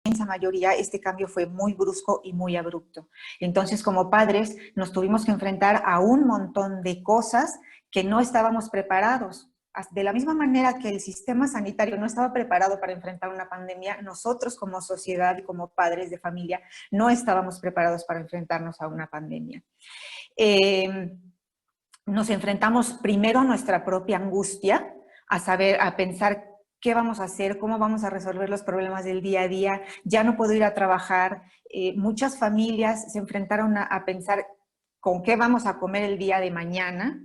inmensa mayoría, este cambio fue muy brusco y muy abrupto. Entonces, como padres, nos tuvimos que enfrentar a un montón de cosas que no estábamos preparados. De la misma manera que el sistema sanitario no estaba preparado para enfrentar una pandemia, nosotros como sociedad y como padres de familia no estábamos preparados para enfrentarnos a una pandemia. Nos enfrentamos primero a nuestra propia angustia, a pensar qué vamos a hacer, cómo vamos a resolver los problemas del día a día, ya no puedo ir a trabajar. Muchas familias se enfrentaron a pensar con qué vamos a comer el día de mañana.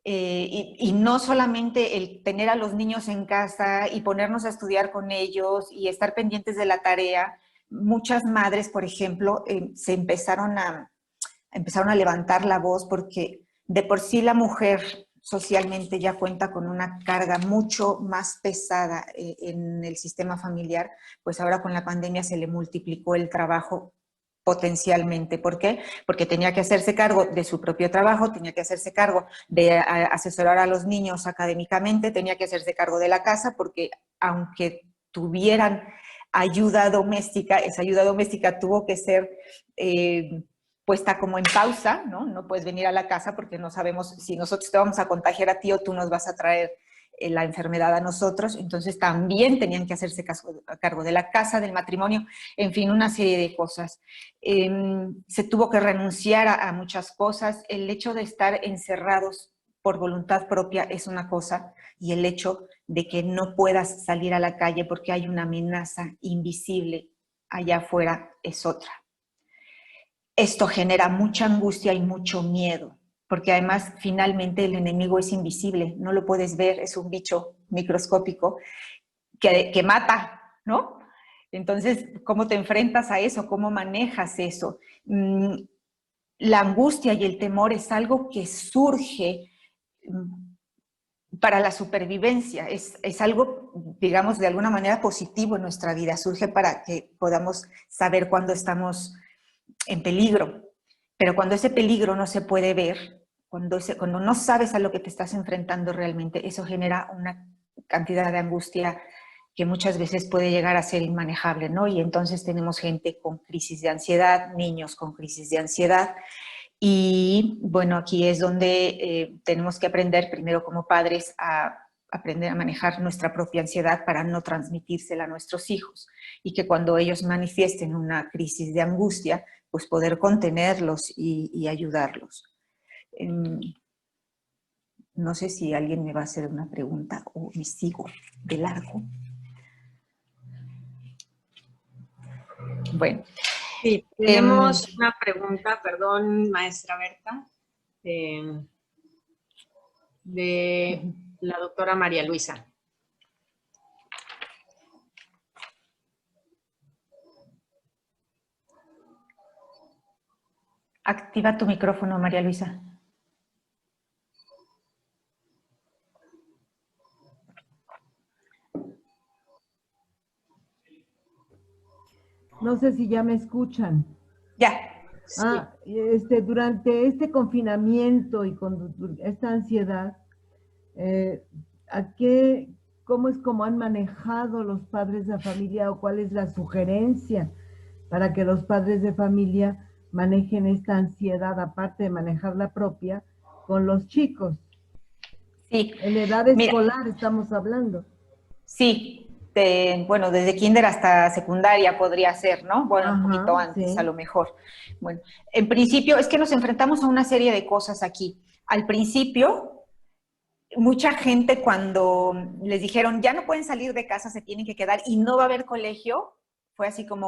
Y no solamente el tener a los niños en casa y ponernos a estudiar con ellos y estar pendientes de la tarea. Muchas madres, por ejemplo, se empezaron a levantar la voz porque de por sí la mujer socialmente ya cuenta con una carga mucho más pesada en el sistema familiar, pues ahora con la pandemia se le multiplicó el trabajo potencialmente. ¿Por qué? Porque tenía que hacerse cargo de su propio trabajo, tenía que hacerse cargo de asesorar a los niños académicamente, tenía que hacerse cargo de la casa, porque aunque tuvieran ayuda doméstica, esa ayuda doméstica tuvo que ser puesta como en pausa, ¿no? No puedes venir a la casa porque no sabemos si nosotros te vamos a contagiar a ti o tú nos vas a traer la enfermedad a nosotros. Entonces también tenían que hacerse cargo de la casa, del matrimonio, en fin, una serie de cosas. Se tuvo que renunciar a muchas cosas. El hecho de estar encerrados por voluntad propia es una cosa, y el hecho de que no puedas salir a la calle porque hay una amenaza invisible allá afuera es otra. Esto genera mucha angustia y mucho miedo, porque además finalmente el enemigo es invisible, no lo puedes ver, es un bicho microscópico que mata, ¿no? Entonces, ¿cómo te enfrentas a eso? ¿Cómo manejas eso? La angustia y el temor es algo que surge para la supervivencia, es algo, digamos, de alguna manera positivo en nuestra vida, surge para que podamos saber cuándo estamos en peligro, pero cuando ese peligro no se puede ver, cuando no sabes a lo que te estás enfrentando realmente, eso genera una cantidad de angustia que muchas veces puede llegar a ser inmanejable, ¿no? Y entonces tenemos gente con crisis de ansiedad, niños con crisis de ansiedad, y bueno, aquí es donde tenemos que aprender primero como padres a aprender a manejar nuestra propia ansiedad para no transmitírsela a nuestros hijos, y que cuando ellos manifiesten una crisis de angustia, pues poder contenerlos y ayudarlos. No sé si alguien me va a hacer una pregunta o me sigo de largo. Bueno. Sí, tenemos una pregunta, perdón, maestra Berta, de la doctora María Luisa. Activa tu micrófono, María Luisa. No sé si ya me escuchan. Ya. Sí. Durante este confinamiento y con esta ansiedad, ¿cómo es como han manejado los padres de familia, o cuál es la sugerencia para que los padres de familia manejen esta ansiedad, aparte de manejar la propia, con los chicos? Sí. En edad escolar estamos hablando. Sí, bueno, desde kinder hasta secundaria podría ser, ¿no? Bueno, un poquito antes, sí. A lo mejor. Bueno, en principio es que nos enfrentamos a una serie de cosas aquí. Al principio, mucha gente cuando les dijeron, ya no pueden salir de casa, se tienen que quedar y no va a haber colegio, fue así como,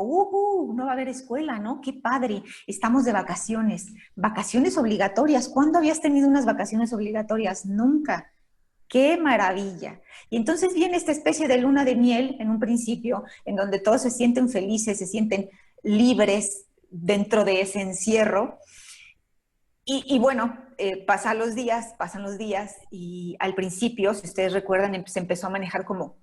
no va a haber escuela, ¿no? Qué padre, estamos de vacaciones. Vacaciones obligatorias. ¿Cuándo habías tenido unas vacaciones obligatorias? Nunca. ¡Qué maravilla! Y entonces viene esta especie de luna de miel en un principio, en donde todos se sienten felices, se sienten libres dentro de ese encierro. Y bueno, pasan los días, y al principio, si ustedes recuerdan, se empezó a manejar como,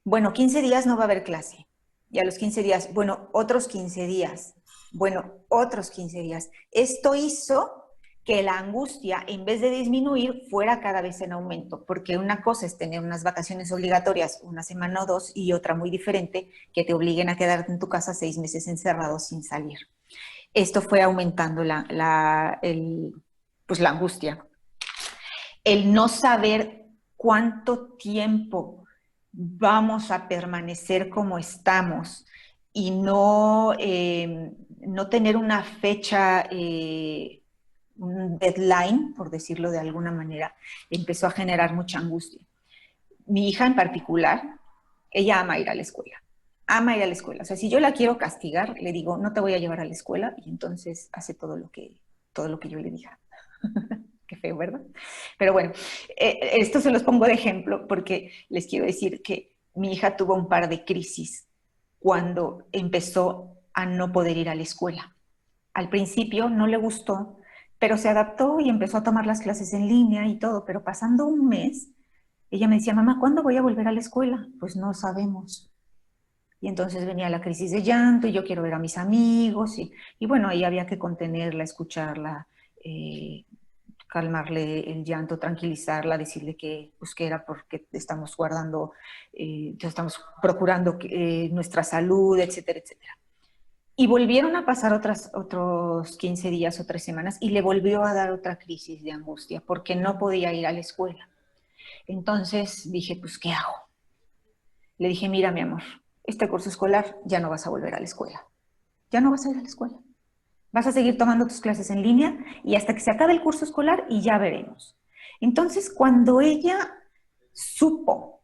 bueno, 15 días no va a haber clase. Y a los 15 días, bueno, otros 15 días. Bueno, otros 15 días. Esto hizo que la angustia, en vez de disminuir, fuera cada vez en aumento, porque una cosa es tener unas vacaciones obligatorias, una semana o dos, y otra muy diferente, que te obliguen a quedarte en tu casa 6 meses encerrado sin salir. Esto fue aumentando pues la angustia. El no saber cuánto tiempo vamos a permanecer como estamos y no tener una fecha, un deadline, por decirlo de alguna manera, empezó a generar mucha angustia. Mi hija en particular, ella ama ir a la escuela. Ama ir a la escuela. O sea, si yo la quiero castigar, le digo, no te voy a llevar a la escuela, y entonces hace todo lo que yo le diga. Qué feo, ¿verdad? Pero bueno, esto se los pongo de ejemplo porque les quiero decir que mi hija tuvo un par de crisis cuando empezó a no poder ir a la escuela. Al principio no le gustó, pero se adaptó y empezó a tomar las clases en línea y todo, pero pasando un mes, ella me decía, mamá, ¿cuándo voy a volver a la escuela? Pues no sabemos. Y entonces venía la crisis de llanto y yo quiero ver a mis amigos y bueno, ahí había que contenerla, escucharla, calmarle el llanto, tranquilizarla, decirle que, pues, que era porque estamos guardando, estamos procurando nuestra salud, etcétera, etcétera. Y volvieron a pasar otros 15 días o 3 semanas y le volvió a dar otra crisis de angustia porque no podía ir a la escuela. Entonces dije, pues, ¿qué hago? Le dije, mira, mi amor, este curso escolar ya no vas a volver a la escuela. Ya no vas a ir a la escuela. Vas a seguir tomando tus clases en línea y hasta que se acabe el curso escolar y ya veremos. Entonces, cuando ella supo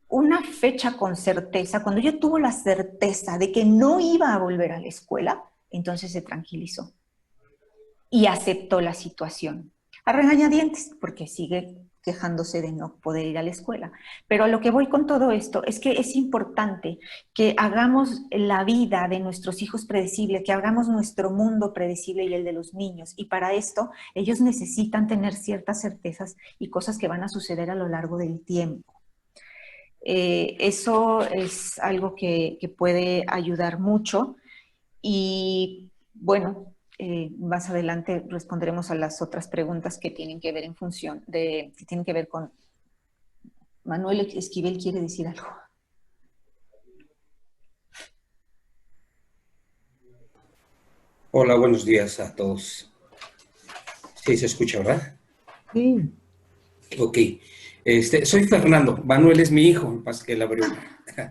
una fecha con certeza, cuando ella tuvo la certeza de que no iba a volver a la escuela, entonces se tranquilizó y aceptó la situación. A regañadientes, porque sigue quejándose de no poder ir a la escuela. Pero a lo que voy con todo esto es que es importante que hagamos la vida de nuestros hijos predecible, que hagamos nuestro mundo predecible y el de los niños. Y para esto ellos necesitan tener ciertas certezas y cosas que van a suceder a lo largo del tiempo. Eso es algo que puede ayudar mucho y bueno, más adelante responderemos a las otras preguntas que tienen que ver que tienen que ver con... Manuel Esquivel quiere decir algo. Hola, buenos días a todos. Sí, se escucha, ¿verdad? Sí. Ok. Soy Fernando. Manuel es mi hijo, pasa que la abrió.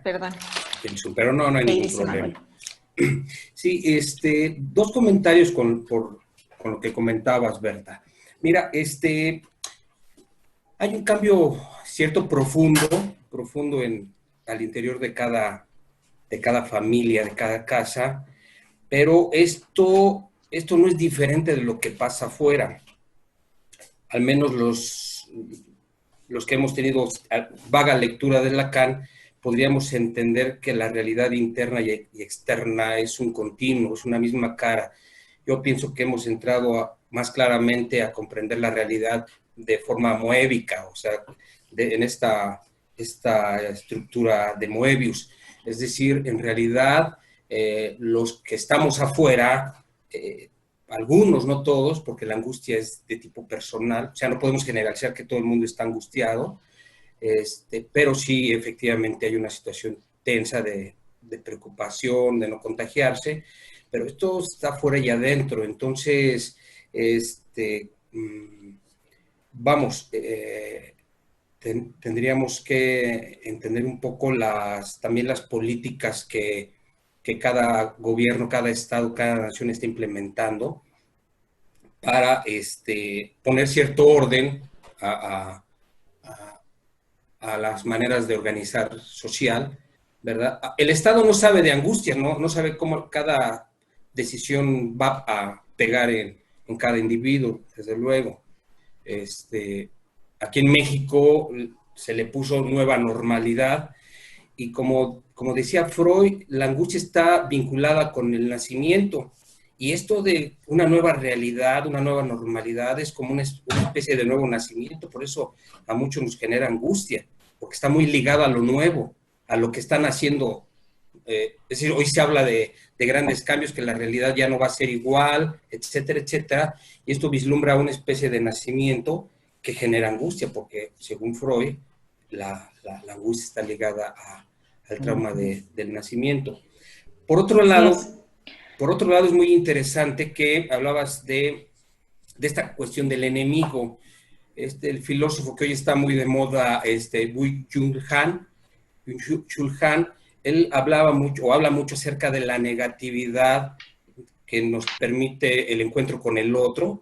Perdón. Pero no hay ningún problema. Sí, dos comentarios con lo que comentabas, Berta. Mira, hay un cambio cierto profundo al interior de cada familia, de cada casa, pero esto no es diferente de lo que pasa afuera. Al menos los que hemos tenido vaga lectura de Lacan, podríamos entender que la realidad interna y externa es un continuo, es una misma cara. Yo pienso que hemos entrado más claramente a comprender la realidad de forma moébica, o sea, en esta estructura de Moebius. Es decir, en realidad, los que estamos afuera, algunos, no todos, porque la angustia es de tipo personal, o sea, no podemos generalizar que todo el mundo está angustiado, pero sí, efectivamente, hay una situación tensa de preocupación, de no contagiarse, pero esto está fuera y adentro. Entonces, vamos, tendríamos que entender un poco también las políticas que cada gobierno, cada estado, cada nación está implementando para poner cierto orden a las maneras de organizar social, ¿verdad? El Estado no sabe de angustia, no sabe cómo cada decisión va a pegar en cada individuo, desde luego. Aquí en México se le puso nueva normalidad y como decía Freud, la angustia está vinculada con el nacimiento. Y esto de una nueva realidad, una nueva normalidad, es como una especie de nuevo nacimiento. Por eso a muchos nos genera angustia, porque está muy ligado a lo nuevo, a lo que están haciendo es decir, hoy se habla de grandes cambios, que la realidad ya no va a ser igual, etcétera, etcétera, y esto vislumbra una especie de nacimiento que genera angustia, porque según Freud, la angustia está ligada al trauma del nacimiento. Por otro lado, es muy interesante que hablabas de esta cuestión del enemigo. El filósofo que hoy está muy de moda, Byung-Chul Han, él habla mucho acerca de la negatividad que nos permite el encuentro con el otro.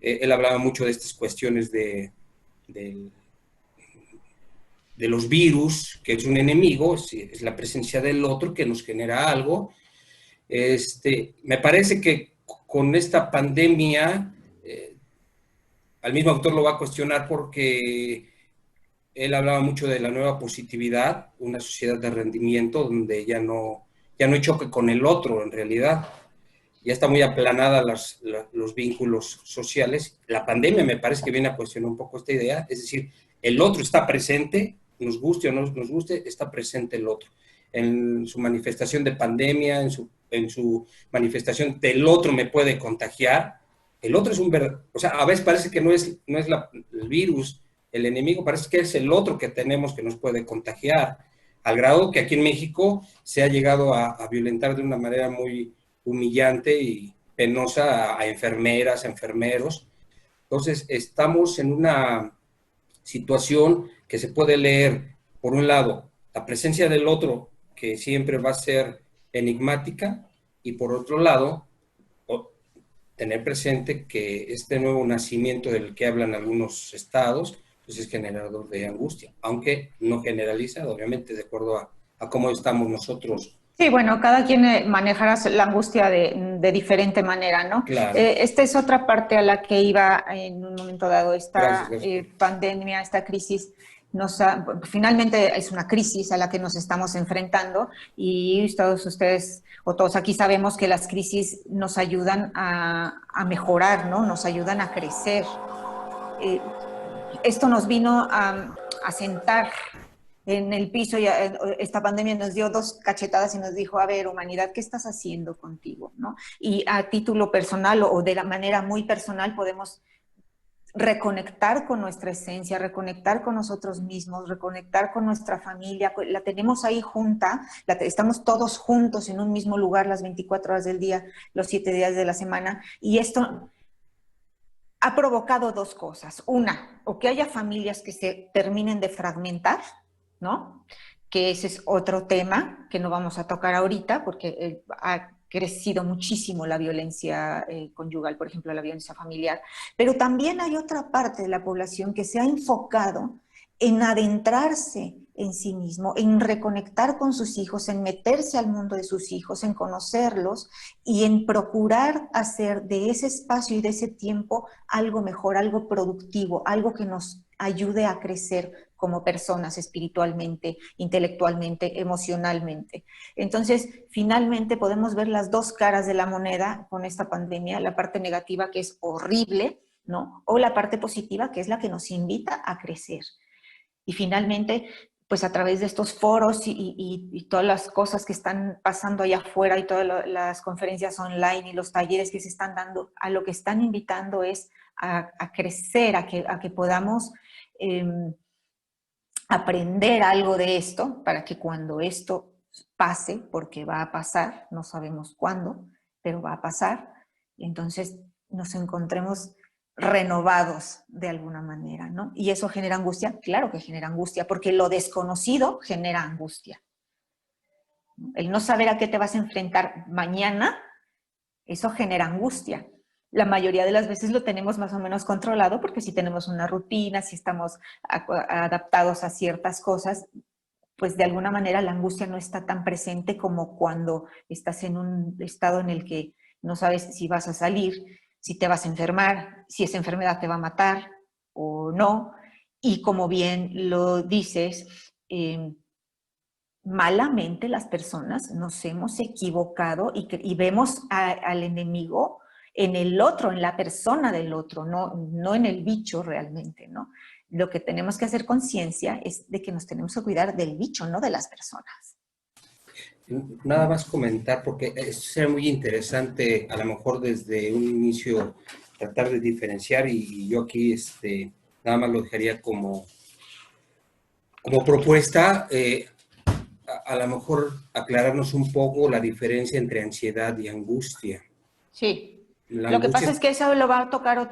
Él hablaba mucho de estas cuestiones de los virus, que es un enemigo, es la presencia del otro que nos genera algo. Me parece que con esta pandemia, al mismo autor lo va a cuestionar porque él hablaba mucho de la nueva positividad, una sociedad de rendimiento donde ya no hay choque con el otro en realidad. Ya está muy aplanada los vínculos sociales. La pandemia me parece que viene a cuestionar un poco esta idea, es decir, el otro está presente, nos guste o no nos guste, está presente el otro. En su manifestación de pandemia, en su manifestación del otro me puede contagiar. El otro es o sea, a veces parece que no es el virus, el enemigo, parece que es el otro que tenemos que nos puede contagiar, al grado que aquí en México se ha llegado a violentar de una manera muy humillante y penosa a enfermeras, a enfermeros. Entonces, estamos en una situación que se puede leer, por un lado, la presencia del otro, que siempre va a ser enigmática, y por otro lado, tener presente que este nuevo nacimiento del que hablan algunos estados, pues es generador de angustia, aunque no generaliza, obviamente, de acuerdo a cómo estamos nosotros. Sí, bueno, cada quien manejará la angustia de diferente manera, ¿no? Claro. Esta es otra parte a la que iba en un momento dado. Esta Gracias. pandemia, esta crisis, finalmente es una crisis a la que nos estamos enfrentando, y todos ustedes o todos aquí sabemos que las crisis nos ayudan a mejorar, ¿no? Nos ayudan a crecer. Esto nos vino a sentar en el piso, y esta pandemia nos dio dos cachetadas y nos dijo, a ver, humanidad, ¿qué estás haciendo contigo? ¿No? Y a título personal o de la manera muy personal podemos reconectar con nuestra esencia, reconectar con nosotros mismos, reconectar con nuestra familia. La tenemos ahí junta, estamos todos juntos en un mismo lugar las 24 horas del día, los 7 días de la semana, y esto ha provocado dos cosas. Una, o que haya familias que se terminen de fragmentar, ¿no? Que ese es otro tema que no vamos a tocar ahorita, porque ha crecido muchísimo la violencia conyugal, por ejemplo, la violencia familiar. Pero también hay otra parte de la población que se ha enfocado en adentrarse en sí mismo, en reconectar con sus hijos, en meterse al mundo de sus hijos, en conocerlos y en procurar hacer de ese espacio y de ese tiempo algo mejor, algo productivo, algo que nos ayude a crecer como personas espiritualmente, intelectualmente, emocionalmente. Entonces, finalmente podemos ver las dos caras de la moneda con esta pandemia, la parte negativa, que es horrible, ¿no? O la parte positiva, que es la que nos invita a crecer. Y finalmente, pues a través de estos foros y todas las cosas que están pasando allá afuera y todas las conferencias online y los talleres que se están dando, a lo que están invitando es a crecer, a que podamos aprender algo de esto para que cuando esto pase, porque va a pasar, no sabemos cuándo, pero va a pasar, entonces nos encontremos renovados de alguna manera, ¿no? ¿Y eso genera angustia? Claro que genera angustia, porque lo desconocido genera angustia. El no saber a qué te vas a enfrentar mañana, eso genera angustia. La mayoría de las veces lo tenemos más o menos controlado, porque si tenemos una rutina, si estamos adaptados a ciertas cosas, pues de alguna manera la angustia no está tan presente como cuando estás en un estado en el que no sabes si vas a salir, si te vas a enfermar, si esa enfermedad te va a matar o no. Y como bien lo dices, malamente las personas nos hemos equivocado y vemos al enemigo en el otro, en la persona del otro, no en el bicho realmente, ¿no? Lo que tenemos que hacer conciencia es de que nos tenemos que cuidar del bicho, no de las personas. Nada más comentar, porque sería muy interesante, a lo mejor desde un inicio, tratar de diferenciar, y yo aquí nada más lo dejaría como propuesta, a lo mejor aclararnos un poco la diferencia entre ansiedad y angustia. Sí. La Lo que angustia pasa es que eso lo va a tocar ok.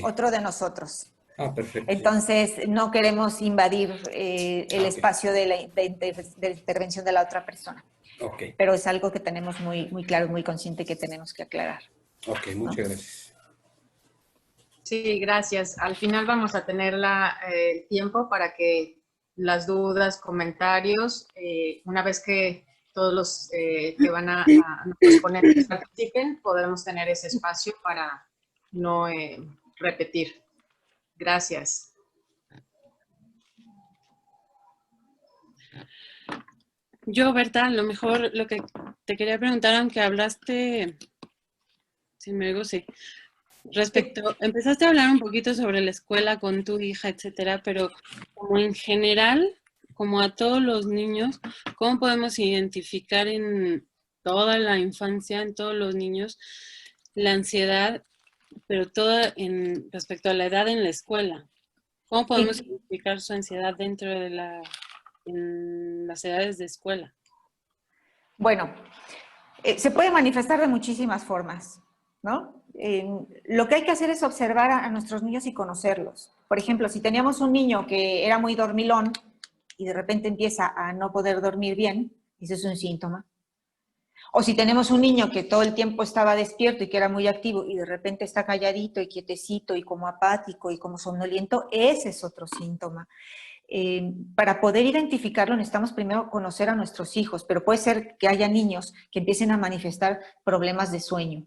otro de nosotros. Perfecto. Entonces, no queremos invadir el Ok. espacio de intervención de la otra persona. Ok, Pero es algo que tenemos muy, muy claro, muy consciente que tenemos que aclarar. ok, ¿No? muchas gracias. Sí, gracias. Al final vamos a tener el tiempo para que las dudas, comentarios, una vez que todos los que van a los ponentes participen, podremos tener ese espacio para no repetir. Gracias. Yo, Berta, a lo mejor lo que te quería preguntar, aunque hablaste, si me digo sí, empezaste a hablar un poquito sobre la escuela con tu hija, etcétera, pero como en general, como a todos los niños, ¿cómo podemos identificar en toda la infancia, en todos los niños, la ansiedad, pero toda respecto a la edad en la escuela? ¿Cómo podemos identificar su ansiedad dentro de en las edades de escuela? Bueno, se puede manifestar de muchísimas formas, ¿no? Lo que hay que hacer es observar a nuestros niños y conocerlos. Por ejemplo, si teníamos un niño que era muy dormilón y de repente empieza a no poder dormir bien, ese es un síntoma. O si tenemos un niño que todo el tiempo estaba despierto y que era muy activo y de repente está calladito y quietecito y como apático y como somnoliento, ese es otro síntoma. Para poder identificarlo necesitamos primero conocer a nuestros hijos, pero puede ser que haya niños que empiecen a manifestar problemas de sueño,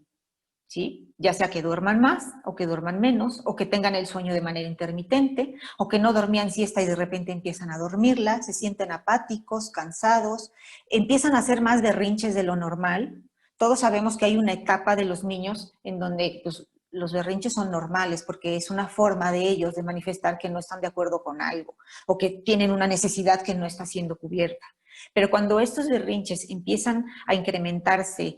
¿sí? Ya sea que duerman más o que duerman menos, o que tengan el sueño de manera intermitente, o que no dormían siesta y de repente empiezan a dormirla, se sienten apáticos, cansados, empiezan a hacer más berrinches de lo normal. Todos sabemos que hay una etapa de los niños en donde pues, los berrinches son normales porque es una forma de ellos de manifestar que no están de acuerdo con algo o que tienen una necesidad que no está siendo cubierta. Pero cuando estos berrinches empiezan a incrementarse,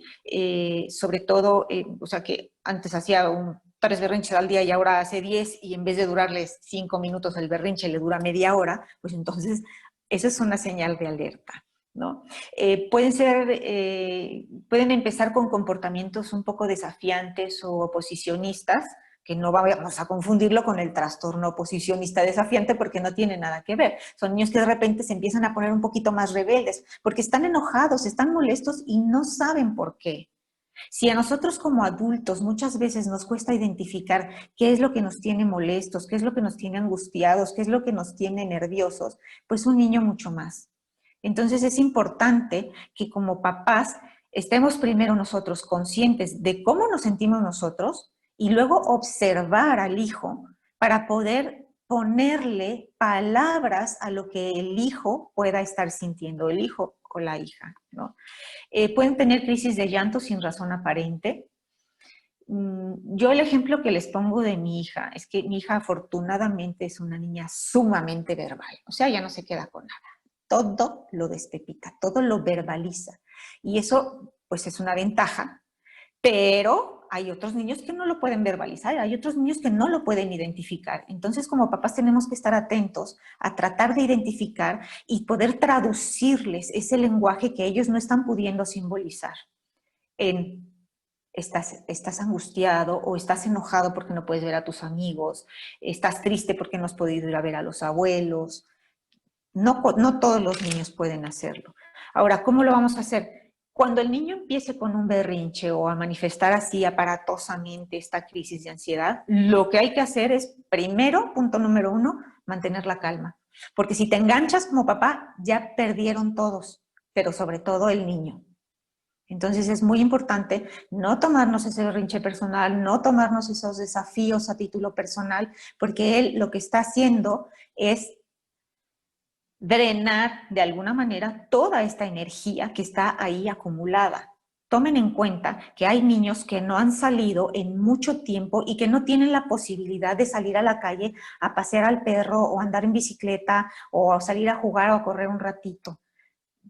sobre todo, o sea, que antes hacía 3 berrinches al día y ahora hace 10 y en vez de durarles 5 minutos el berrinche le dura media hora, pues entonces eso es una señal de alerta, ¿no? Pueden empezar con comportamientos un poco desafiantes o oposicionistas, que no vamos a confundirlo con el trastorno oposicionista desafiante porque no tiene nada que ver. Son niños que de repente se empiezan a poner un poquito más rebeldes porque están enojados, están molestos y no saben por qué. Si a nosotros como adultos muchas veces nos cuesta identificar qué es lo que nos tiene molestos, qué es lo que nos tiene angustiados, qué es lo que nos tiene nerviosos, pues un niño mucho más. Entonces es importante que como papás estemos primero nosotros conscientes de cómo nos sentimos nosotros y luego observar al hijo para poder ponerle palabras a lo que el hijo pueda estar sintiendo, el hijo o la hija, ¿no? Pueden tener crisis de llanto sin razón aparente. Yo el ejemplo que les pongo de mi hija es que mi hija afortunadamente es una niña sumamente verbal, o sea, ya no se queda con nada. Todo lo despepita, todo lo verbaliza. Y eso, pues, es una ventaja, pero hay otros niños que no lo pueden verbalizar, hay otros niños que no lo pueden identificar. Entonces, como papás tenemos que estar atentos a tratar de identificar y poder traducirles ese lenguaje que ellos no están pudiendo simbolizar en estás angustiado o estás enojado porque no puedes ver a tus amigos, estás triste porque no has podido ir a ver a los abuelos. No, no todos los niños pueden hacerlo. Ahora, ¿cómo lo vamos a hacer? Cuando el niño empiece con un berrinche o a manifestar así aparatosamente esta crisis de ansiedad, lo que hay que hacer es, primero, punto número 1, mantener la calma. Porque si te enganchas como papá, ya perdieron todos, pero sobre todo el niño. Entonces es muy importante no tomarnos ese berrinche personal, no tomarnos esos desafíos a título personal, porque él lo que está haciendo es drenar de alguna manera toda esta energía que está ahí acumulada. Tomen en cuenta que hay niños que no han salido en mucho tiempo y que no tienen la posibilidad de salir a la calle a pasear al perro o andar en bicicleta o a salir a jugar o a correr un ratito.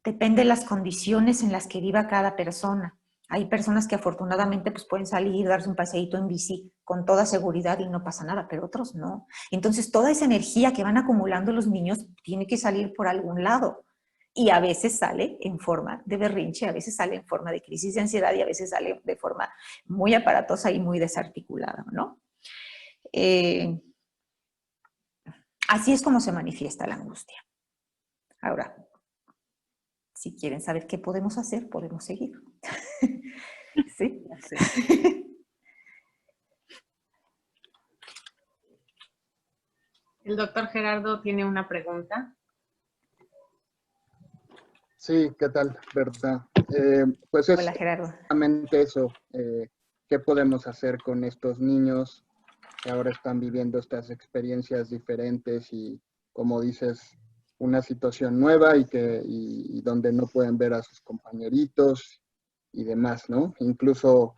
Depende de las condiciones en las que viva cada persona. Hay personas que afortunadamente pues, pueden salir, darse un paseíto en bici con toda seguridad y no pasa nada, pero otros no. Entonces, toda esa energía que van acumulando los niños tiene que salir por algún lado. Y a veces sale en forma de berrinche, a veces sale en forma de crisis de ansiedad y a veces sale de forma muy aparatosa y muy desarticulada, ¿no? Así es como se manifiesta la angustia. Ahora, si quieren saber qué podemos hacer, podemos seguir. ¿Sí? El doctor Gerardo tiene una pregunta. Sí, ¿qué tal, Berta? Pues es Hola, Gerardo. exactamente eso. ¿Qué podemos hacer con estos niños que ahora están viviendo estas experiencias diferentes y, como dices, una situación nueva y donde no pueden ver a sus compañeritos y demás, ¿no? Incluso,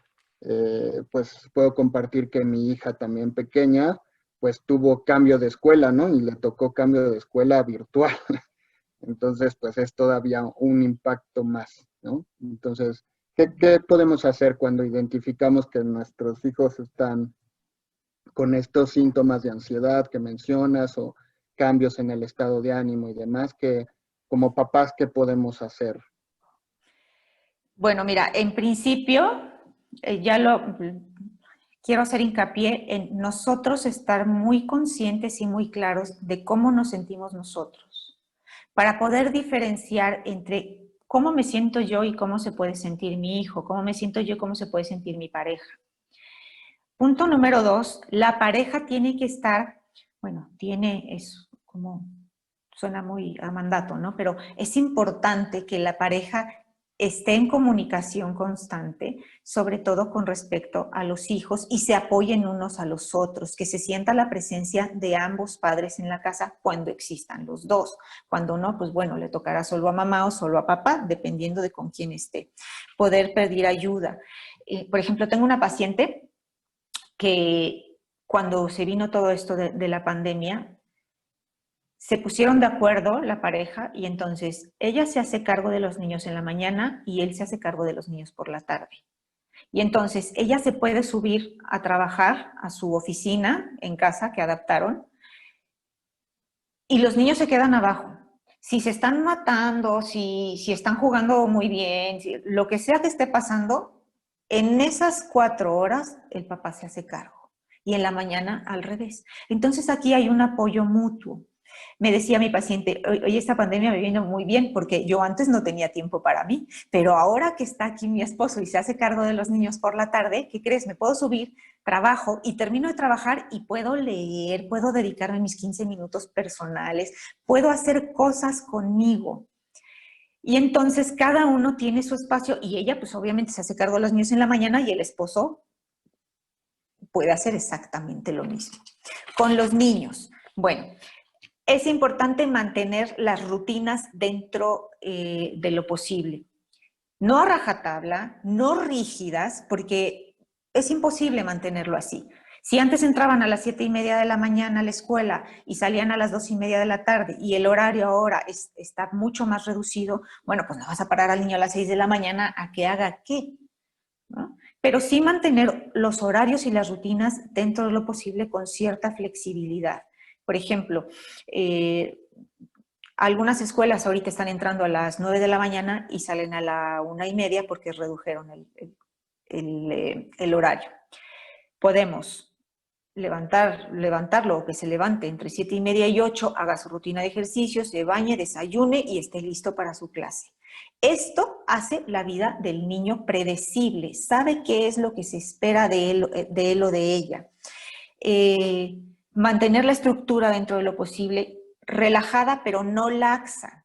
pues puedo compartir que mi hija también pequeña, pues tuvo cambio de escuela, ¿no? Y le tocó cambio de escuela virtual. Entonces, pues es todavía un impacto más, ¿no? Entonces, ¿qué podemos hacer cuando identificamos que nuestros hijos están con estos síntomas de ansiedad que mencionas o cambios en el estado de ánimo y demás? Que como papás, ¿qué podemos hacer? Bueno, mira, en principio, quiero hacer hincapié en nosotros estar muy conscientes y muy claros de cómo nos sentimos nosotros, para poder diferenciar entre cómo me siento yo y cómo se puede sentir mi hijo, cómo me siento yo y cómo se puede sentir mi pareja. Punto número 2, la pareja tiene que estar, bueno, es como, suena muy a mandato, ¿no? Pero es importante que la pareja esté en comunicación constante, sobre todo con respecto a los hijos, y se apoyen unos a los otros, que se sienta la presencia de ambos padres en la casa cuando existan los dos. Cuando no, pues bueno, le tocará solo a mamá o solo a papá, dependiendo de con quién esté. Poder pedir ayuda. Por ejemplo, tengo una paciente que cuando se vino todo esto de la pandemia, se pusieron de acuerdo la pareja y entonces ella se hace cargo de los niños en la mañana y él se hace cargo de los niños por la tarde. Y entonces ella se puede subir a trabajar a su oficina en casa que adaptaron y los niños se quedan abajo. Si se están matando, si están jugando muy bien, lo que sea que esté pasando, en esas 4 horas el papá se hace cargo y en la mañana al revés. Entonces aquí hay un apoyo mutuo. Me decía mi paciente, oye, esta pandemia me vino muy bien porque yo antes no tenía tiempo para mí, pero ahora que está aquí mi esposo y se hace cargo de los niños por la tarde, ¿qué crees? Me puedo subir, trabajo y termino de trabajar y puedo leer, puedo dedicarme mis 15 minutos personales, puedo hacer cosas conmigo. Y entonces cada uno tiene su espacio y ella pues obviamente se hace cargo de los niños en la mañana y el esposo puede hacer exactamente lo mismo. Con los niños, bueno, es importante mantener las rutinas dentro de lo posible. No a rajatabla, no rígidas, porque es imposible mantenerlo así. Si antes entraban a las 7:30 de la mañana a la escuela y salían a las 2:30 de la tarde y el horario ahora está mucho más reducido, bueno, pues no vas a parar al niño a las 6 de la mañana a que haga qué, ¿no? Pero sí mantener los horarios y las rutinas dentro de lo posible con cierta flexibilidad. Por ejemplo, algunas escuelas ahorita están entrando a las 9 de la mañana y salen a la 1:30 porque redujeron el horario. Podemos levantarlo o que se levante entre 7:30 y 8, haga su rutina de ejercicio, se bañe, desayune y esté listo para su clase. Esto hace la vida del niño predecible, sabe qué es lo que se espera de él o de ella. Mantener la estructura dentro de lo posible, relajada pero no laxa.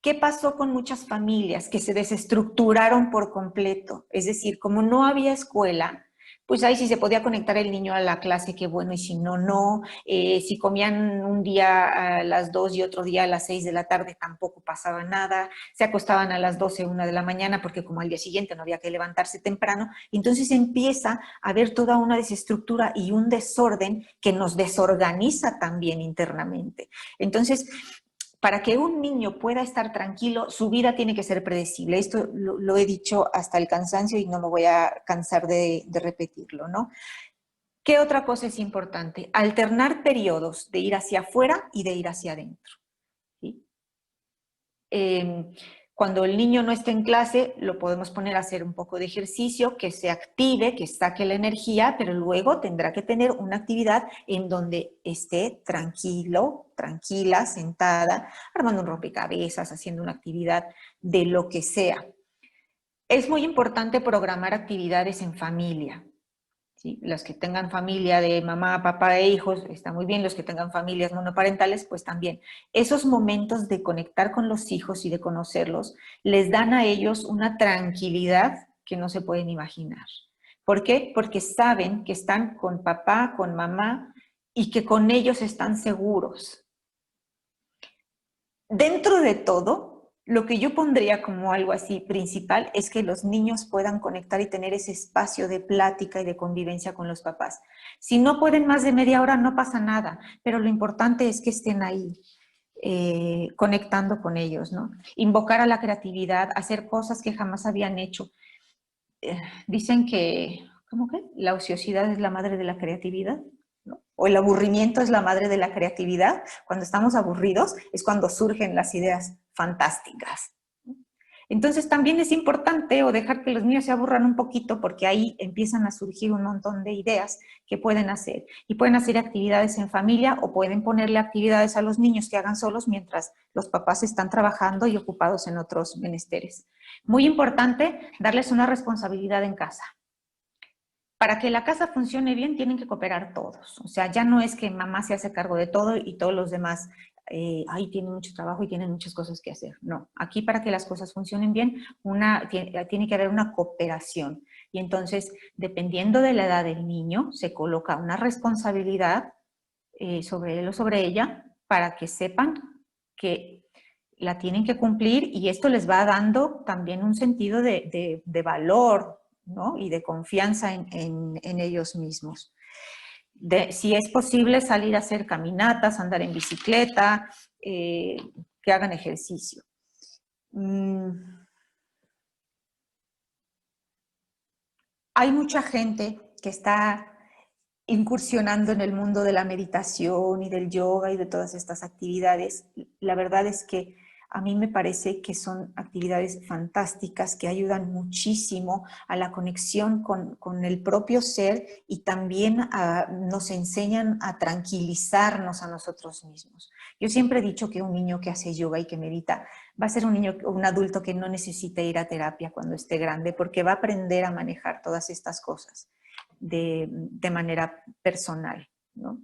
¿Qué pasó con muchas familias que se desestructuraron por completo? Es decir, como no había escuela, pues ahí sí se podía conectar el niño a la clase, qué bueno, y si no, no. Si comían un día a las 2 y otro día a las 6 de la tarde, tampoco pasaba nada. Se acostaban a las 12, 1 de la mañana, porque como al día siguiente no había que levantarse temprano. Entonces empieza a haber toda una desestructura y un desorden que nos desorganiza también internamente. Entonces, para que un niño pueda estar tranquilo, su vida tiene que ser predecible. Esto lo he dicho hasta el cansancio y no me voy a cansar de repetirlo, ¿no? ¿Qué otra cosa es importante? Alternar periodos de ir hacia afuera y de ir hacia adentro, ¿sí? Cuando el niño no esté en clase, lo podemos poner a hacer un poco de ejercicio, que se active, que saque la energía, pero luego tendrá que tener una actividad en donde esté tranquilo, tranquila, sentada, armando un rompecabezas, haciendo una actividad de lo que sea. Es muy importante programar actividades en familia. ¿Sí? Los que tengan familia de mamá, papá e hijos, está muy bien. Los que tengan familias monoparentales, pues también. Esos momentos de conectar con los hijos y de conocerlos, les dan a ellos una tranquilidad que no se pueden imaginar. ¿Por qué? Porque saben que están con papá, con mamá, y que con ellos están seguros. Dentro de todo, lo que yo pondría como algo así principal es que los niños puedan conectar y tener ese espacio de plática y de convivencia con los papás. Si no pueden más de media hora, no pasa nada, pero lo importante es que estén ahí, conectando con ellos, ¿no? Invocar a la creatividad, hacer cosas que jamás habían hecho. Dicen que, ¿cómo que? La ociosidad es la madre de la creatividad, ¿no? O el aburrimiento es la madre de la creatividad. Cuando estamos aburridos es cuando surgen las ideas fantásticas. Entonces también es importante o dejar que los niños se aburran un poquito, porque ahí empiezan a surgir un montón de ideas que pueden hacer. Y pueden hacer actividades en familia o pueden ponerle actividades a los niños que hagan solos mientras los papás están trabajando y ocupados en otros menesteres. Muy importante, darles una responsabilidad en casa. Para que la casa funcione bien, tienen que cooperar todos. O sea, ya no es que mamá se hace cargo de todo y todos los demás, tienen mucho trabajo y tienen muchas cosas que hacer. No, aquí para que las cosas funcionen bien, tiene que haber una cooperación. Y entonces, dependiendo de la edad del niño, se coloca una responsabilidad sobre él o sobre ella para que sepan que la tienen que cumplir, y esto les va dando también un sentido de valor, ¿no? Y de confianza en ellos mismos. Si es posible, salir a hacer caminatas, andar en bicicleta, que hagan ejercicio. Hay mucha gente que está incursionando en el mundo de la meditación y del yoga y de todas estas actividades. La verdad es que a mí me parece que son actividades fantásticas que ayudan muchísimo a la conexión con el propio ser, y también nos enseñan a tranquilizarnos a nosotros mismos. Yo siempre he dicho que un niño que hace yoga y que medita va a ser un adulto que no necesita ir a terapia cuando esté grande, porque va a aprender a manejar todas estas cosas de manera personal, ¿no?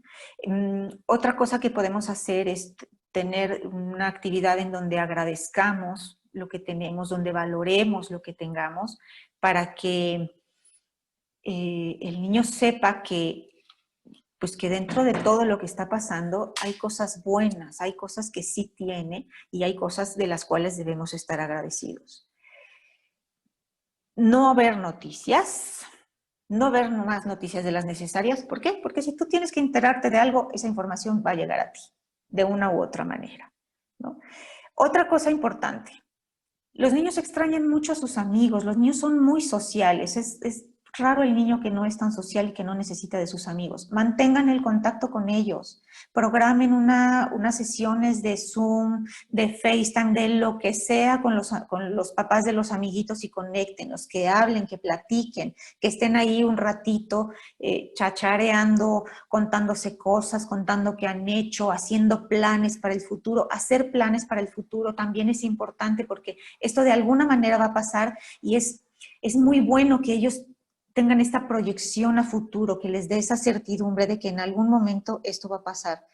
Otra cosa que podemos hacer es tener una actividad en donde agradezcamos lo que tenemos, donde valoremos lo que tengamos, para que el niño sepa que, pues, que dentro de todo lo que está pasando hay cosas buenas, hay cosas que sí tiene y hay cosas de las cuales debemos estar agradecidos. No ver noticias. No ver más noticias de las necesarias. ¿Por qué? Porque si tú tienes que enterarte de algo, esa información va a llegar a ti, de una u otra manera, ¿no? Otra cosa importante, los niños extrañan mucho a sus amigos, los niños son muy sociales, es raro el niño que no es tan social y que no necesita de sus amigos. Mantengan el contacto con ellos, programen unas sesiones de Zoom, de FaceTime, de lo que sea con los papás de los amiguitos, y conéctenlos, que hablen, que platiquen, que estén ahí un ratito chachareando, contándose cosas, contando qué han hecho, haciendo planes para el futuro. Hacer planes para el futuro también es importante, porque esto de alguna manera va a pasar, y es muy bueno que ellos tengan esta proyección a futuro, que les dé esa certidumbre de que en algún momento esto va a pasar.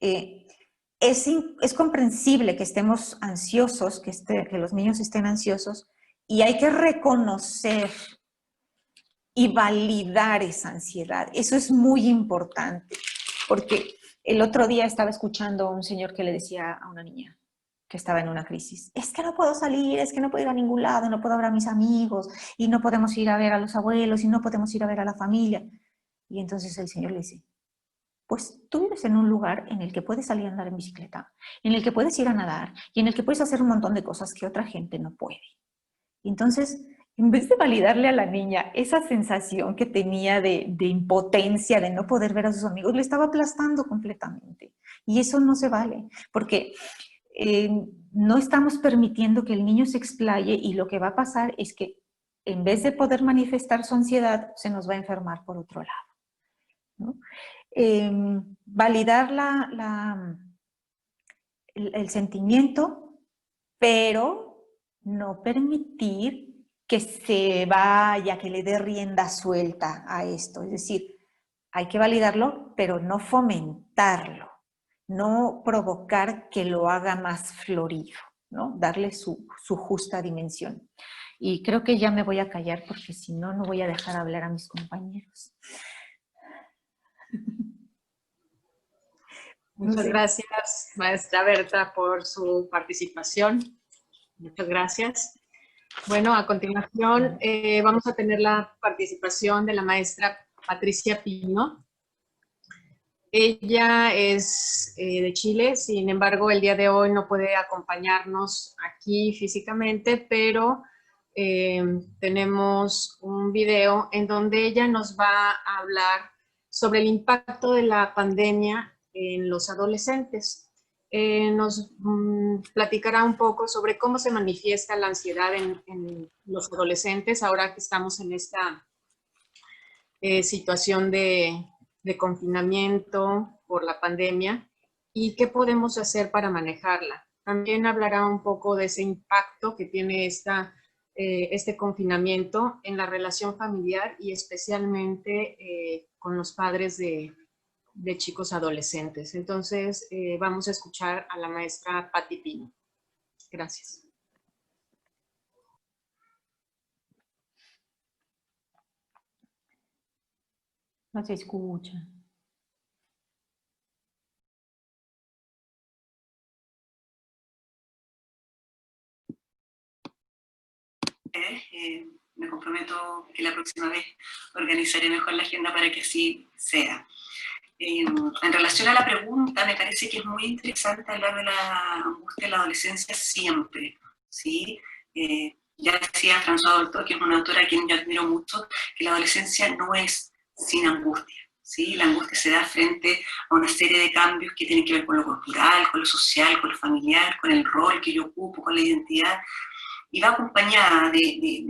Es comprensible que estemos ansiosos, que los niños estén ansiosos, y hay que reconocer y validar esa ansiedad. Eso es muy importante, porque el otro día estaba escuchando a un señor que le decía a una niña que estaba en una crisis: es que no puedo salir, es que no puedo ir a ningún lado, no puedo ver a mis amigos, y no podemos ir a ver a los abuelos, y no podemos ir a ver a la familia. Y entonces el Señor le dice: pues tú vives en un lugar en el que puedes salir a andar en bicicleta, en el que puedes ir a nadar y en el que puedes hacer un montón de cosas que otra gente no puede. Y entonces, en vez de validarle a la niña esa sensación que tenía de impotencia, de no poder ver a sus amigos, le estaba aplastando completamente. Y eso no se vale, porque no estamos permitiendo que el niño se explaye, y lo que va a pasar es que en vez de poder manifestar su ansiedad, se nos va a enfermar por otro lado, ¿no? Validar el sentimiento, pero no permitir que se vaya, que le dé rienda suelta a esto. Es decir, hay que validarlo, pero no fomentarlo, no provocar que lo haga más florido, ¿no? Darle su justa dimensión. Y creo que ya me voy a callar porque si no, no voy a dejar hablar a mis compañeros. Muchas gracias, maestra Berta, por su participación. Muchas gracias. Bueno, a continuación vamos a tener la participación de la maestra Patricia Pino. Ella es de Chile, sin embargo, el día de hoy no puede acompañarnos aquí físicamente, pero tenemos un video en donde ella nos va a hablar sobre el impacto de la pandemia en los adolescentes. Nos platicará un poco sobre cómo se manifiesta la ansiedad en los adolescentes ahora que estamos en esta situación de confinamiento por la pandemia y qué podemos hacer para manejarla. También hablará un poco de ese impacto que tiene este confinamiento en la relación familiar y especialmente con los padres de chicos adolescentes. Entonces, vamos a escuchar a la maestra Pati Pino. Gracias. No se escucha. Me comprometo que la próxima vez organizaré mejor la agenda para que así sea. En relación a la pregunta, me parece que es muy interesante hablar de la angustia en la adolescencia siempre, ¿sí? Ya decía Françoise Dolto, que es una autora a quien yo admiro mucho, que la adolescencia no es sin angustia, ¿sí? La angustia se da frente a una serie de cambios que tienen que ver con lo cultural, con lo social, con lo familiar, con el rol que yo ocupo, con la identidad, y va acompañada de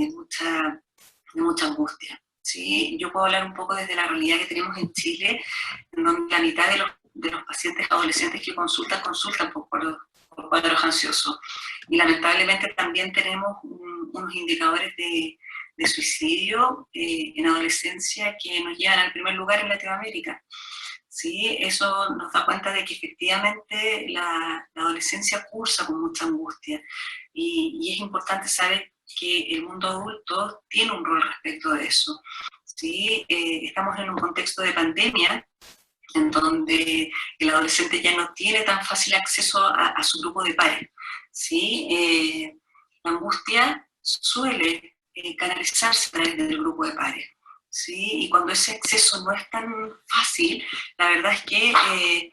mucha angustia. ¿Sí? Yo puedo hablar un poco desde la realidad que tenemos en Chile, en donde la mitad de los pacientes adolescentes que consultan por cuadros ansiosos. Y lamentablemente también tenemos unos indicadores de suicidio en adolescencia que nos llevan al primer lugar en Latinoamérica. ¿Sí? Eso nos da cuenta de que efectivamente la adolescencia cursa con mucha angustia y es importante saber que el mundo adulto tiene un rol respecto de eso. ¿Sí? Estamos en un contexto de pandemia en donde el adolescente ya no tiene tan fácil acceso a su grupo de pares. ¿Sí? La angustia suele canalizarse a través del grupo de pares. ¿Sí? Y cuando ese acceso no es tan fácil, la verdad es que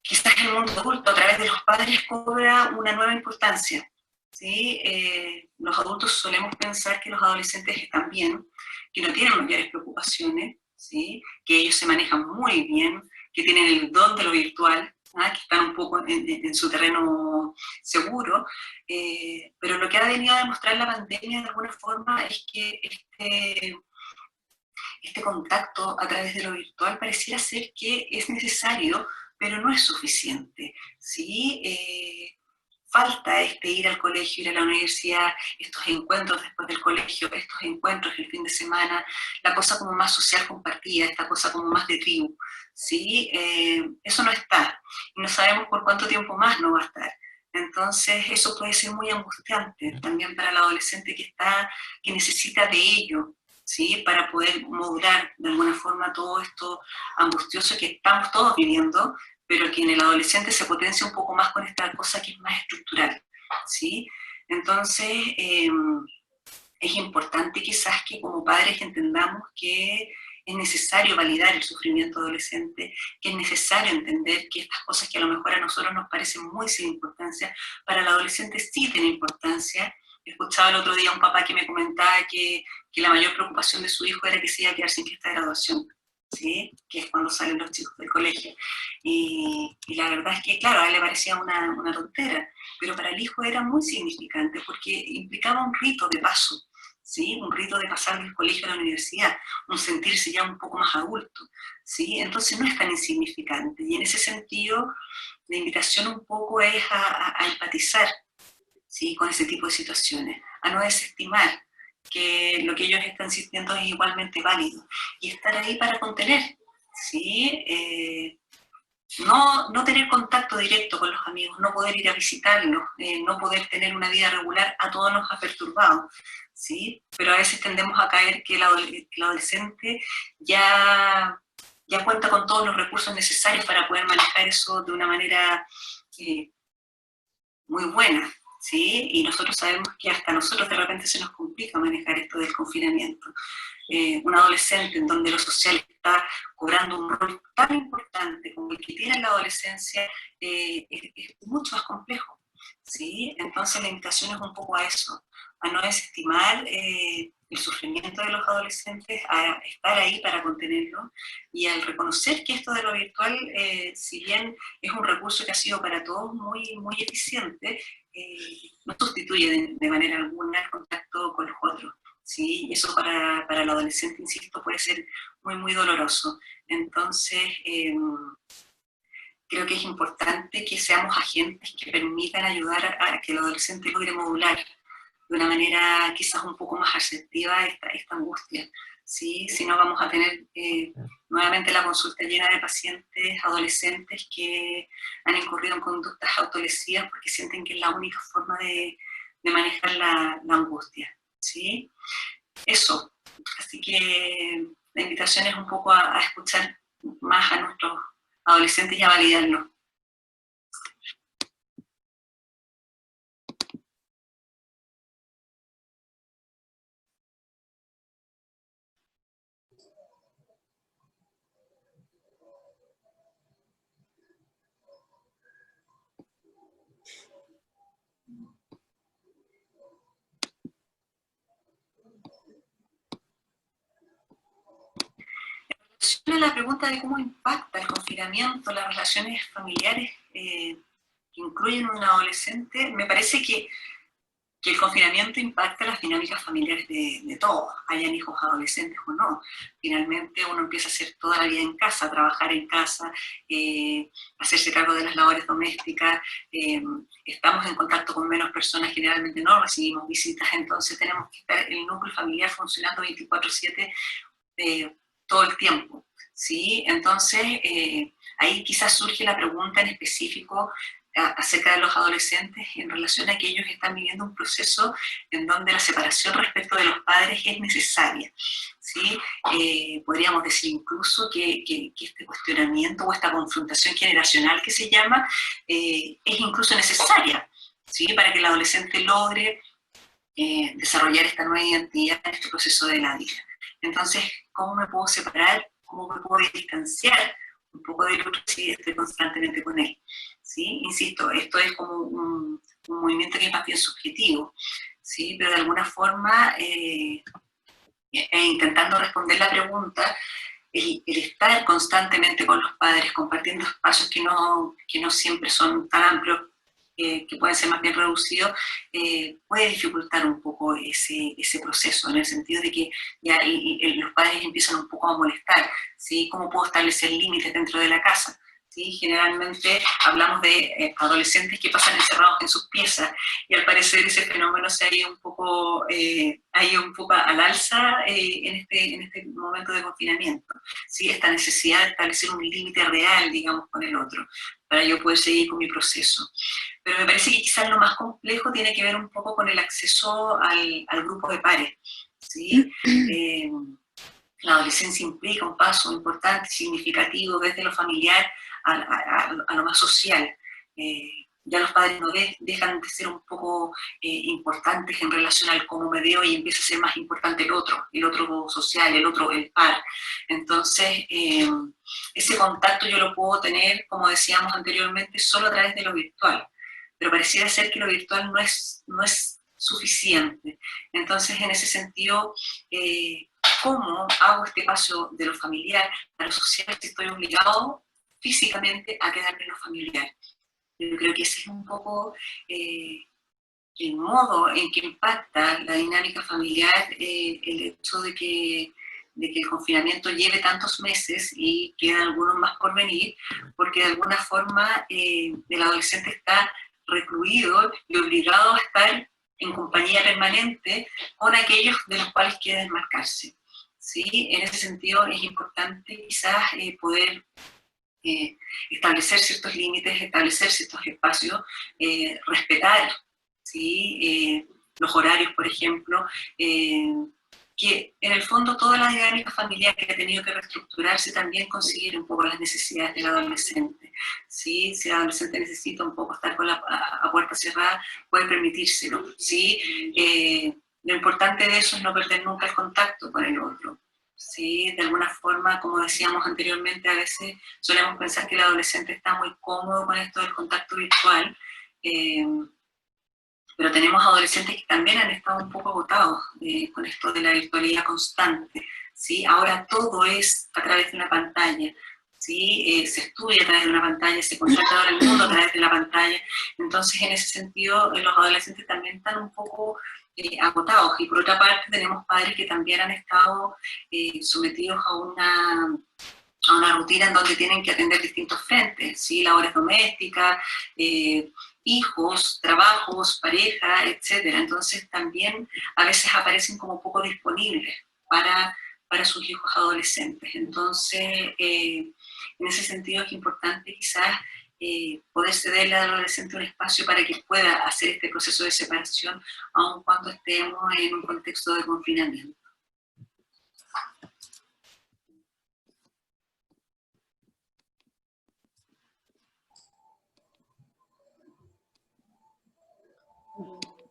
quizás el mundo adulto a través de los padres cobra una nueva importancia. ¿Sí? Los adultos solemos pensar que los adolescentes están bien, que no tienen mayores preocupaciones, ¿sí? Que ellos se manejan muy bien, que tienen el don de lo virtual, ¿ah? Que están un poco en su terreno seguro, pero lo que ha venido a demostrar la pandemia de alguna forma es que este contacto a través de lo virtual pareciera ser que es necesario, pero no es suficiente, ¿sí? Falta ir al colegio, ir a la universidad, estos encuentros después del colegio, estos encuentros el fin de semana, la cosa como más social compartida, esta cosa como más de tribu, ¿sí? Eso no está, y no sabemos por cuánto tiempo más no va a estar. Entonces eso puede ser muy angustiante también para el adolescente que necesita de ello, ¿sí? Para poder modular de alguna forma todo esto angustioso que estamos todos viviendo, pero que en el adolescente se potencia un poco más con esta cosa que es más estructural, ¿sí? Entonces, es importante quizás que como padres entendamos que es necesario validar el sufrimiento adolescente, que es necesario entender que estas cosas que a lo mejor a nosotros nos parecen muy sin importancia, para el adolescente sí tienen importancia. Escuchaba el otro día a un papá que me comentaba que la mayor preocupación de su hijo era que se iba a quedar sin fiesta de graduación, ¿sí? Que es cuando salen los chicos del colegio. Y la verdad es que, claro, a él le parecía una tontera, pero para el hijo era muy significante porque implicaba un rito de paso, ¿sí? Un rito de pasar del colegio a la universidad, un sentirse ya un poco más adulto, ¿sí? Entonces no es tan insignificante. Y en ese sentido, la invitación un poco es a empatizar, ¿sí? Con ese tipo de situaciones, a no desestimar que lo que ellos están sintiendo es igualmente válido y estar ahí para contener, ¿sí? No tener contacto directo con los amigos, no poder ir a visitarlos, no poder tener una vida regular, a todos nos ha perturbado, ¿sí? Pero a veces tendemos a caer que el adolescente ya cuenta con todos los recursos necesarios para poder manejar eso de una manera muy buena, ¿sí? Y nosotros sabemos que hasta a nosotros de repente se nos complica manejar esto del confinamiento. Un adolescente en donde lo social está cobrando un rol tan importante como el que tiene en la adolescencia, es mucho más complejo, ¿sí? Entonces la invitación es un poco a eso, a no desestimar el sufrimiento de los adolescentes, a estar ahí para contenerlo y al reconocer que esto de lo virtual, si bien es un recurso que ha sido para todos muy, muy eficiente, no sustituye de manera alguna el contacto con los otros. ¿Sí? Y eso para el adolescente, insisto, puede ser muy, muy doloroso. Entonces, creo que es importante que seamos agentes que permitan ayudar a que el adolescente logre modular de una manera quizás un poco más asertiva esta angustia. ¿Sí? Si no, vamos a tener nuevamente la consulta llena de pacientes adolescentes que han incurrido en conductas autolesivas porque sienten que es la única forma de manejar la angustia. ¿Sí? Eso. Así que la invitación es un poco a escuchar más a nuestros adolescentes y a validarlos. La pregunta de cómo impacta el confinamiento, las relaciones familiares que incluyen un adolescente, me parece que el confinamiento impacta las dinámicas familiares de todos, hayan hijos adolescentes o no. Finalmente uno empieza a hacer toda la vida en casa, trabajar en casa, hacerse cargo de las labores domésticas, estamos en contacto con menos personas, generalmente no recibimos visitas, entonces tenemos que estar el núcleo familiar funcionando 24/7 todo el tiempo, ¿sí? Entonces, ahí quizás surge la pregunta en específico acerca de los adolescentes en relación a que ellos están viviendo un proceso en donde la separación respecto de los padres es necesaria, ¿sí? Podríamos decir incluso que este cuestionamiento o esta confrontación generacional que se llama es incluso necesaria, ¿sí? Para que el adolescente logre desarrollar esta nueva identidad en este proceso de la vida. Entonces, ¿cómo me puedo separar? ¿Cómo me puedo distanciar un poco del otro si estoy constantemente con él? ¿Sí? Insisto, esto es como un movimiento que es más bien subjetivo, ¿sí? Pero de alguna forma, intentando responder la pregunta, el estar constantemente con los padres, compartiendo espacios que no siempre son tan amplios, que pueden ser más bien reducidos, puede dificultar un poco ese proceso, en el sentido de que ya los padres empiezan un poco a molestar, ¿sí? ¿Cómo puedo establecer límites dentro de la casa? ¿Sí? Generalmente hablamos de adolescentes que pasan encerrados en sus piezas y al parecer ese fenómeno se ha ido un poco al alza en este momento de confinamiento, ¿sí? Esta necesidad de establecer un límite real, digamos, con el otro, para yo poder seguir con mi proceso. Pero me parece que quizás lo más complejo tiene que ver un poco con el acceso al grupo de pares, ¿sí? La adolescencia implica un paso importante, significativo, desde lo familiar a lo más social. ya los padres no dejan de ser un poco importantes en relación al cómo me veo y empieza a ser más importante el otro social, el par. Entonces, ese contacto yo lo puedo tener, como decíamos anteriormente, solo a través de lo virtual, pero pareciera ser que lo virtual no es suficiente. Entonces, en ese sentido, ¿cómo hago este paso de lo familiar a lo social si estoy obligado físicamente a quedarme en lo familiar? Yo creo que ese es un poco el modo en que impacta la dinámica familiar el hecho de que el confinamiento lleve tantos meses y quedan algunos más por venir, porque de alguna forma el adolescente está recluido y obligado a estar en compañía permanente con aquellos de los cuales quiere desmarcarse. ¿Sí? En ese sentido es importante quizás poder establecer ciertos límites, establecer ciertos espacios, respetar, ¿sí? Los horarios, por ejemplo, que en el fondo toda la dinámica familiar que ha tenido que reestructurarse también considera un poco las necesidades del adolescente. ¿Sí? Si el adolescente necesita un poco estar con a puerta cerrada, puede permitírselo. ¿Sí? Lo importante de eso es no perder nunca el contacto con el otro. ¿Sí? De alguna forma, como decíamos anteriormente, a veces solemos pensar que el adolescente está muy cómodo con esto del contacto virtual, pero tenemos adolescentes que también han estado un poco agotados con esto de la virtualidad constante. ¿Sí? Ahora todo es a través de una pantalla. ¿Sí? Se estudia a través de una pantalla, se contacta ahora el mundo a través de la pantalla. Entonces, en ese sentido, los adolescentes también están un poco agotados. Y por otra parte, tenemos padres que también han estado sometidos a una rutina en donde tienen que atender distintos frentes, ¿sí? Labores domésticas, hijos, trabajos, pareja, etc. Entonces también a veces aparecen como poco disponibles para sus hijos adolescentes. Entonces, en ese sentido es importante quizás poder cederle al adolescente un espacio para que pueda hacer este proceso de separación, aun cuando estemos en un contexto de confinamiento.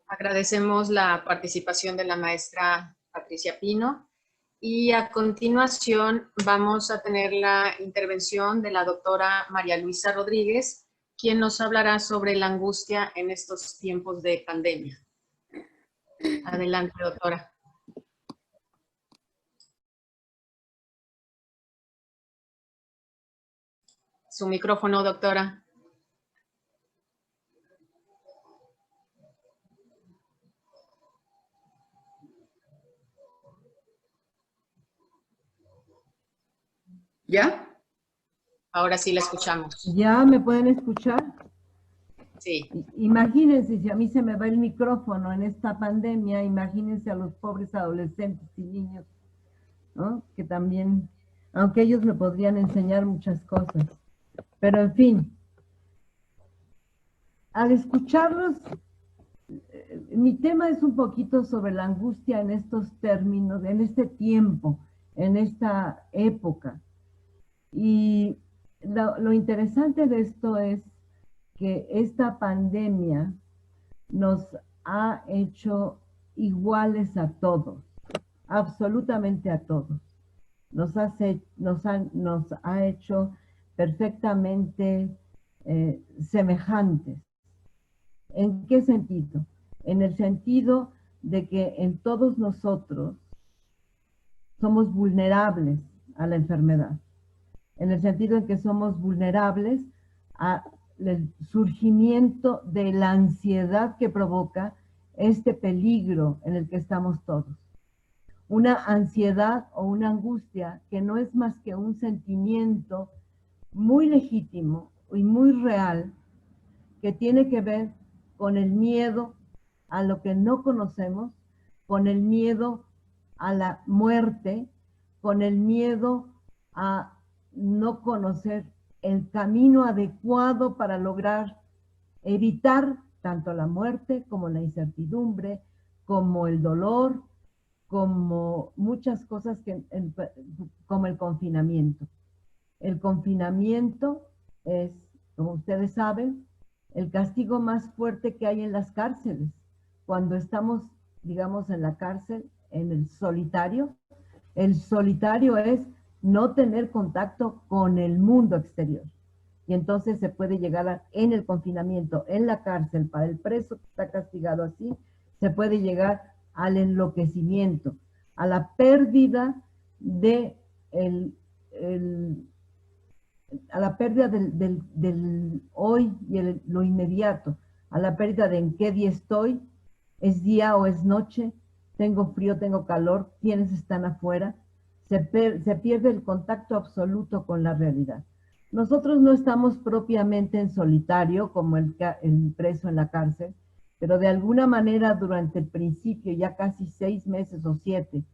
Agradecemos la participación de la maestra Patricia Pino. Y a continuación vamos a tener la intervención de la doctora María Luisa Rodríguez, quien nos hablará sobre la angustia en estos tiempos de pandemia. Adelante, doctora. Su micrófono, doctora. ¿Ya? Ahora sí la escuchamos. ¿Ya me pueden escuchar? Sí. Imagínense, si a mí se me va el micrófono en esta pandemia, imagínense a los pobres adolescentes y niños, ¿no? Que también, aunque ellos me podrían enseñar muchas cosas. Pero en fin, al escucharlos, mi tema es un poquito sobre la angustia en estos términos, en este tiempo, en esta época. Y lo interesante de esto es que esta pandemia nos ha hecho iguales a todos, absolutamente a todos. Nos ha hecho perfectamente semejantes. ¿En qué sentido? En el sentido de que en todos nosotros somos vulnerables a la enfermedad. En el sentido en que somos vulnerables al surgimiento de la ansiedad que provoca este peligro en el que estamos todos. Una ansiedad o una angustia que no es más que un sentimiento muy legítimo y muy real que tiene que ver con el miedo a lo que no conocemos, con el miedo a la muerte, con el miedo a no conocer el camino adecuado para lograr evitar tanto la muerte como la incertidumbre, como el dolor, como muchas cosas como el confinamiento. El confinamiento es, como ustedes saben, el castigo más fuerte que hay en las cárceles. Cuando estamos, digamos, en la cárcel, en el solitario es no tener contacto con el mundo exterior. Y entonces se puede llegar en el confinamiento, en la cárcel, para el preso que está castigado así, se puede llegar al enloquecimiento, a la pérdida de a la pérdida del hoy y lo inmediato, a la pérdida de en qué día estoy, es día o es noche, tengo frío, tengo calor, quiénes están afuera, se pierde el contacto absoluto con la realidad. Nosotros no estamos propiamente en solitario como el preso en la cárcel, pero de alguna manera durante el principio, ya casi 6 meses o 7,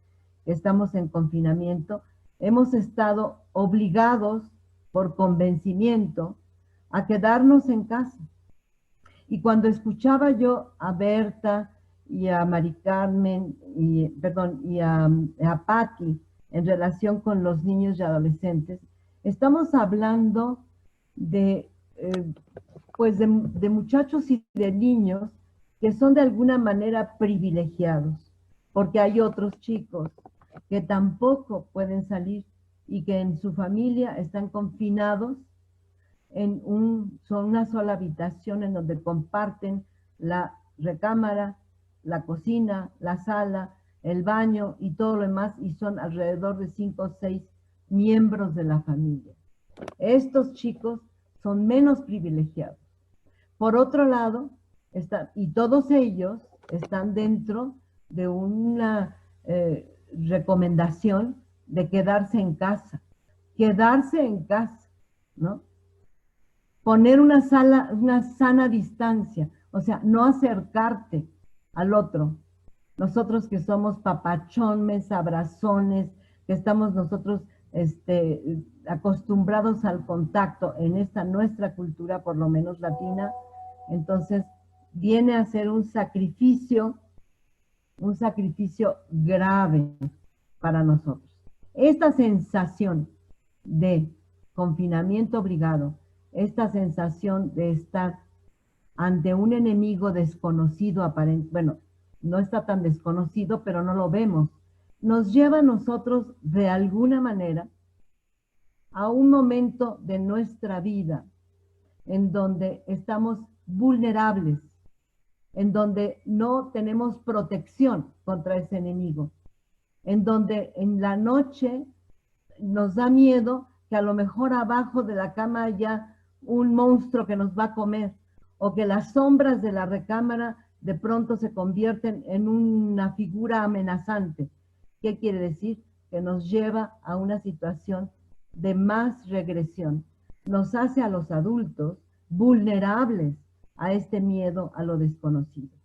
que estamos en confinamiento, hemos estado obligados por convencimiento a quedarnos en casa. Y cuando escuchaba yo a Berta y a Mari Carmen, y a Patti en relación con los niños y adolescentes, estamos hablando de, pues de muchachos y de niños que son de alguna manera privilegiados, porque hay otros chicos que tampoco pueden salir y que en su familia están confinados en una sola habitación en donde comparten la recámara, la cocina, la sala, el baño y todo lo demás, y son alrededor de 5 o 6 miembros de la familia. Estos chicos son menos privilegiados. Por otro lado, y todos ellos están dentro de una recomendación de quedarse en casa, ¿no? Poner una sana distancia, o sea, no acercarte al otro. Nosotros que somos papachones, abrazones, que estamos nosotros acostumbrados al contacto en esta nuestra cultura, por lo menos latina, entonces viene a ser un sacrificio grave para nosotros. Esta sensación de confinamiento obligado, esta sensación de estar ante un enemigo desconocido, bueno, no está tan desconocido, pero no lo vemos, nos lleva a nosotros de alguna manera a un momento de nuestra vida en donde estamos vulnerables, en donde no tenemos protección contra ese enemigo, en donde en la noche nos da miedo que a lo mejor abajo de la cama haya un monstruo que nos va a comer, o que las sombras de la recámara de pronto se convierten en una figura amenazante. ¿Qué quiere decir? Que nos lleva a una situación de más regresión. Nos hace a los adultos vulnerables a este miedo a lo desconocido.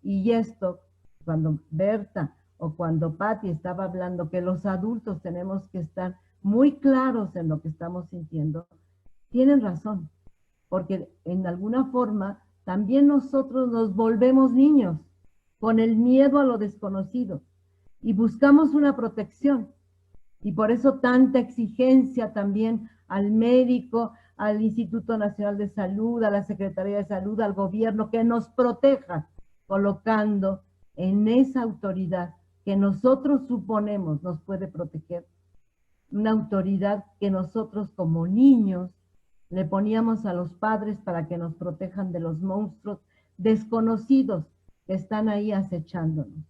Y esto, cuando Berta o cuando Patti estaba hablando que los adultos tenemos que estar muy claros en lo que estamos sintiendo, tienen razón, porque en alguna forma también nosotros nos volvemos niños con el miedo a lo desconocido y buscamos una protección. Y por eso tanta exigencia también al médico, al Instituto Nacional de Salud, a la Secretaría de Salud, al gobierno, que nos proteja, colocando en esa autoridad que nosotros suponemos nos puede proteger, una autoridad que nosotros como niños le poníamos a los padres para que nos protejan de los monstruos desconocidos que están ahí acechándonos.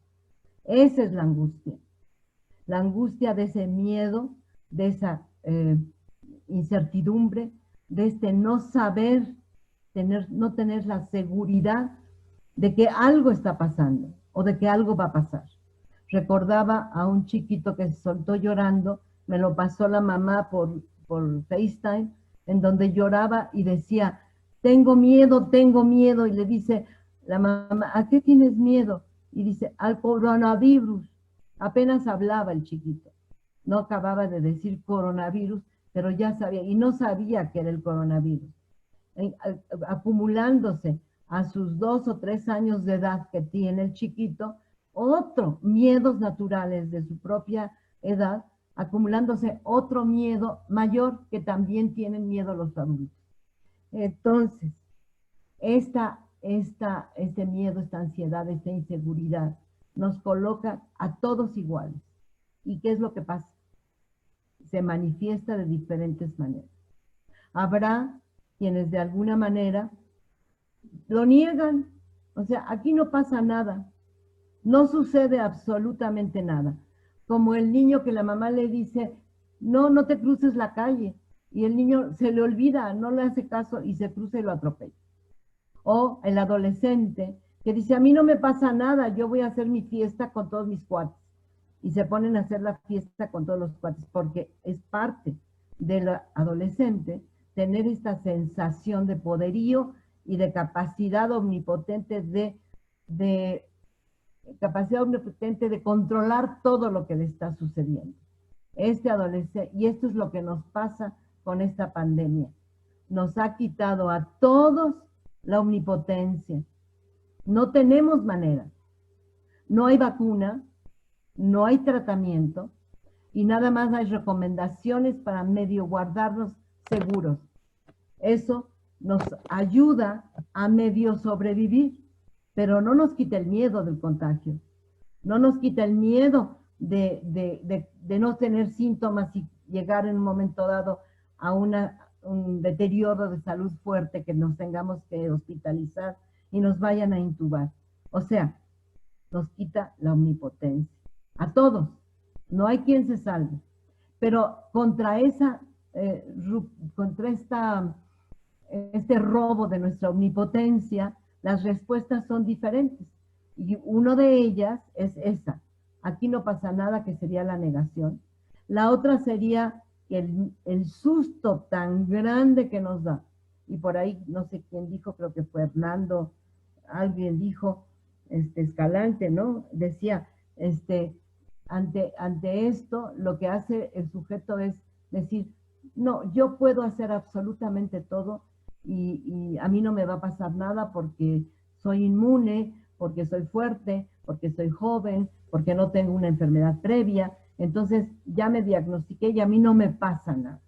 Esa es la angustia de ese miedo, de esa incertidumbre, de este no saber, no tener la seguridad de que algo está pasando o de que algo va a pasar. Recordaba a un chiquito que se soltó llorando, me lo pasó la mamá por FaceTime, en donde lloraba y decía, tengo miedo, y le dice la mamá, ¿a qué tienes miedo? Y dice, al coronavirus. Apenas hablaba el chiquito, no acababa de decir coronavirus, pero ya sabía, y no sabía que era el coronavirus. Acumulándose a sus 2 o 3 años de edad que tiene el chiquito, miedos naturales de su propia edad, acumulándose otro miedo mayor que también tienen miedo los adultos. Entonces, Este miedo, esta ansiedad, esta inseguridad nos coloca a todos iguales. ¿Y qué es lo que pasa? Se manifiesta de diferentes maneras. Habrá quienes de alguna manera lo niegan. O sea, aquí no pasa nada. No sucede absolutamente nada. Como el niño que la mamá le dice, no, no te cruces la calle. Y el niño se le olvida, no le hace caso y se cruza y lo atropella. O el adolescente que dice, a mí no me pasa nada, yo voy a hacer mi fiesta con todos mis cuates. Y se ponen a hacer la fiesta con todos los cuates, porque es parte del adolescente tener esta sensación de poderío y de capacidad omnipotente de controlar todo lo que le está sucediendo. Este adolescente, y esto es lo que nos pasa con esta pandemia, nos ha quitado a todos la omnipotencia. No tenemos manera. No hay vacuna, no hay tratamiento y nada más hay recomendaciones para medio guardarnos seguros. Eso nos ayuda a medio sobrevivir, pero no nos quita el miedo del contagio. No nos quita el miedo de no tener síntomas y llegar en un momento dado a un deterioro de salud fuerte, que nos tengamos que hospitalizar y nos vayan a intubar. O sea, nos quita la omnipotencia. A todos. No hay quien se salve. Pero contra este robo de nuestra omnipotencia, las respuestas son diferentes. Y una de ellas es esa. Aquí no pasa nada, que sería la negación. La otra sería el susto tan grande que nos da. Y por ahí, no sé quién dijo, creo que fue Hernando, alguien dijo, Escalante, ¿no? Decía, ante esto, lo que hace el sujeto es decir, no, yo puedo hacer absolutamente todo y a mí no me va a pasar nada porque soy inmune, porque soy fuerte, porque soy joven, porque no tengo una enfermedad previa, entonces ya me diagnostiqué y a mí no me pasa nada.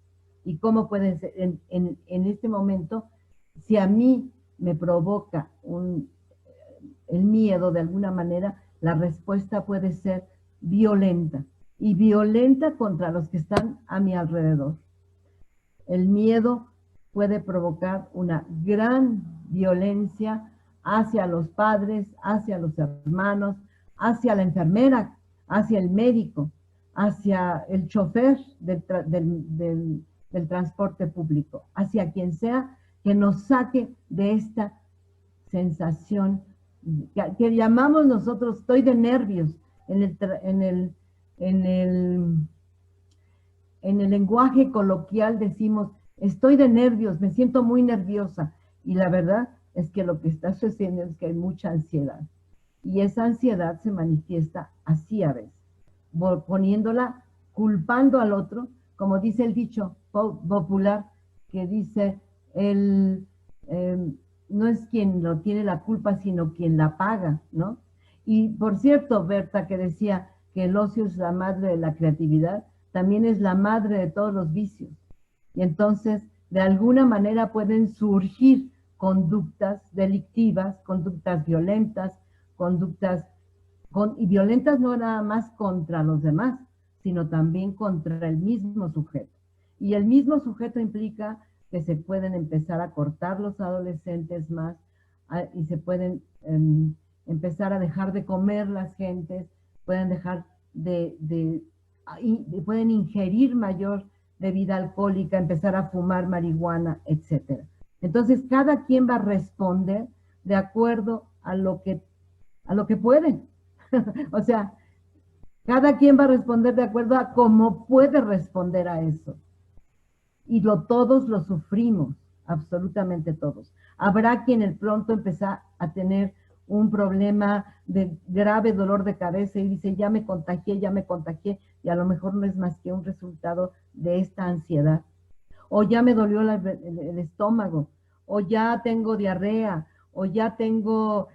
¿Y cómo puede ser? En este momento, si a mí me provoca el miedo de alguna manera, la respuesta puede ser violenta, y violenta contra los que están a mi alrededor. El miedo puede provocar una gran violencia hacia los padres, hacia los hermanos, hacia la enfermera, hacia el médico, hacia el chofer del transporte público, hacia quien sea que nos saque de esta sensación que llamamos nosotros, estoy de nervios. En el lenguaje coloquial decimos, estoy de nervios, me siento muy nerviosa. Y la verdad es que lo que está sucediendo es que hay mucha ansiedad. Y esa ansiedad se manifiesta así a veces, poniéndola, culpando al otro, como dice el dicho popular, que dice, no es quien lo tiene la culpa, sino quien la paga, ¿no? Y por cierto, Berta, que decía que el ocio es la madre de la creatividad, también es la madre de todos los vicios. Y entonces, de alguna manera pueden surgir conductas delictivas, conductas violentas, y violentas no nada más contra los demás, sino también contra el mismo sujeto. Y el mismo sujeto implica que se pueden empezar a cortar los adolescentes más y se pueden empezar a dejar de comer las gentes, pueden dejar pueden ingerir mayor bebida alcohólica, empezar a fumar marihuana, etc. Entonces, cada quien va a responder de acuerdo a lo que puede. O sea, cada quien va a responder de acuerdo a cómo puede responder a eso. Y todos lo sufrimos, absolutamente todos. Habrá quien el pronto empezar a tener un problema de grave dolor de cabeza y dice, ya me contagié, y a lo mejor no es más que un resultado de esta ansiedad. O ya me dolió el estómago, o ya tengo diarrea, o ya tengo,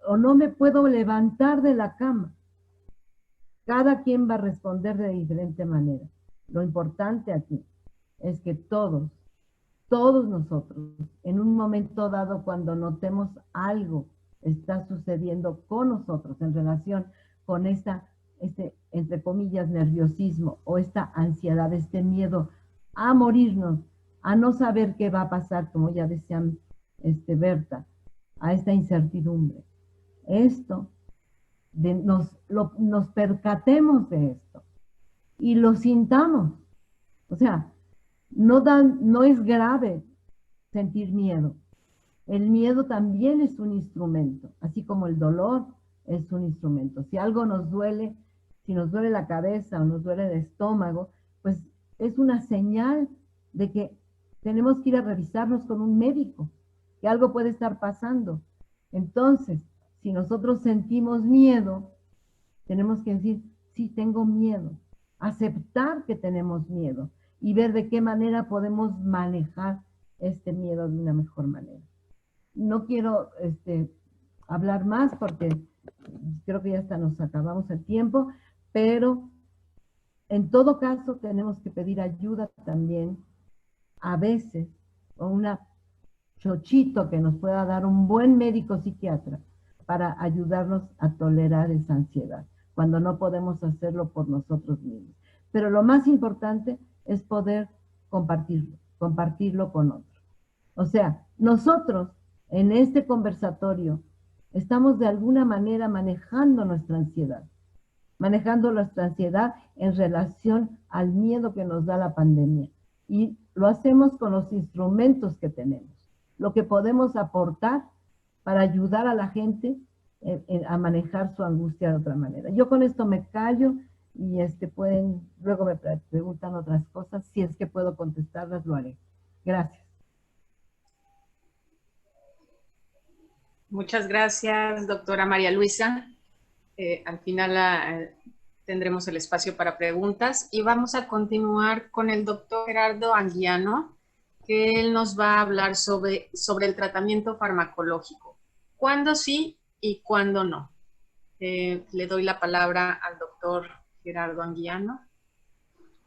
o no me puedo levantar de la cama. Cada quien va a responder de diferente manera. Lo importante aquí es que todos todos nosotros, en un momento dado, cuando notemos algo está sucediendo con nosotros en relación con este, entre comillas, nerviosismo o esta ansiedad, este miedo a morirnos, a no saber qué va a pasar, como ya decían Berta, a esta incertidumbre. Esto, nos percatemos de esto y lo sintamos. O sea, no es grave sentir miedo. El miedo también es un instrumento, así como el dolor es un instrumento. Si algo nos duele, si nos duele la cabeza o nos duele el estómago, pues es una señal de que tenemos que ir a revisarnos con un médico, que algo puede estar pasando. Entonces, si nosotros sentimos miedo, tenemos que decir, sí, tengo miedo. Aceptar que tenemos miedo y ver de qué manera podemos manejar este miedo de una mejor manera. No quiero hablar más porque creo que ya hasta nos acabamos el tiempo, pero en todo caso tenemos que pedir ayuda también a veces, o una chochito que nos pueda dar un buen médico psiquiatra para ayudarnos a tolerar esa ansiedad, cuando no podemos hacerlo por nosotros mismos. Pero lo más importante es poder compartirlo con otros. O sea, nosotros en este conversatorio estamos de alguna manera manejando nuestra ansiedad en relación al miedo que nos da la pandemia. Y lo hacemos con los instrumentos que tenemos, lo que podemos aportar para ayudar a la gente a manejar su angustia de otra manera. Yo con esto me callo y luego me preguntan otras cosas. Si es que puedo contestarlas, lo haré. Gracias. Muchas gracias, doctora María Luisa. Al final tendremos el espacio para preguntas y vamos a continuar con el doctor Gerardo Anguiano, que él nos va a hablar sobre el tratamiento farmacológico. ¿Cuándo sí y cuándo no? Le doy la palabra al doctor Gerardo Anguiano.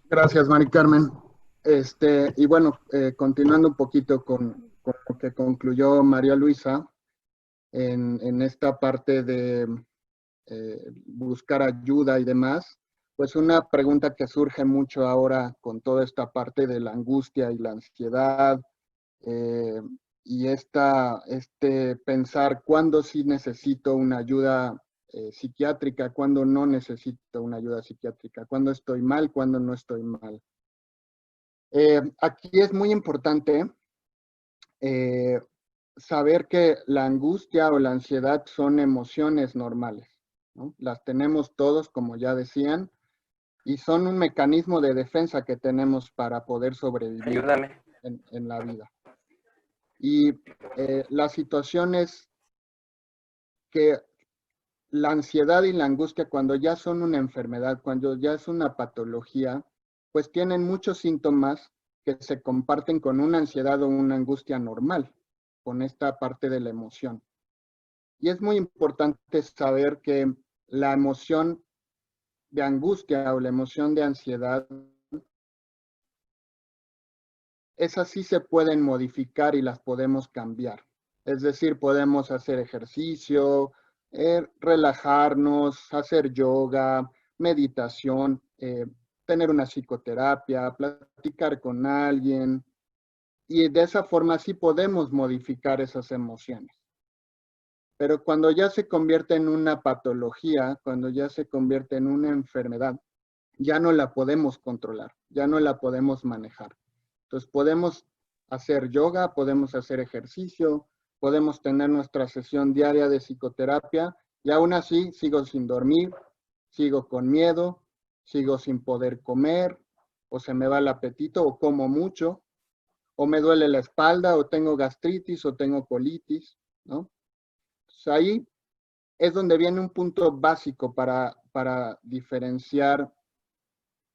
Gracias, Mari Carmen. Y bueno, continuando un poquito con lo que concluyó María Luisa, en esta parte de buscar ayuda y demás, pues una pregunta que surge mucho ahora con toda esta parte de la angustia y la ansiedad, y pensar cuándo sí necesito una ayuda psiquiátrica, cuándo no necesito una ayuda psiquiátrica, cuándo estoy mal, cuándo no estoy mal. Aquí es muy importante saber que la angustia o la ansiedad son emociones normales, ¿no? Las tenemos todos, como ya decían, y son un mecanismo de defensa que tenemos para poder sobrevivir en la vida. Y la situación es que la ansiedad y la angustia, cuando ya son una enfermedad, cuando ya es una patología, pues tienen muchos síntomas que se comparten con una ansiedad o una angustia normal, con esta parte de la emoción. Y es muy importante saber que la emoción de angustia o la emoción de ansiedad, esas sí se pueden modificar y las podemos cambiar. Es decir, podemos hacer ejercicio, relajarnos, hacer yoga, meditación, tener una psicoterapia, platicar con alguien, y de esa forma sí podemos modificar esas emociones. Pero cuando ya se convierte en una patología, cuando ya se convierte en una enfermedad, ya no la podemos controlar, ya no la podemos manejar. Entonces podemos hacer yoga, podemos hacer ejercicio, podemos tener nuestra sesión diaria de psicoterapia y aún así sigo sin dormir, sigo con miedo, sigo sin poder comer, o se me va el apetito, o como mucho, o me duele la espalda, o tengo gastritis, o tengo colitis, ¿no? Entonces ahí es donde viene un punto básico para diferenciar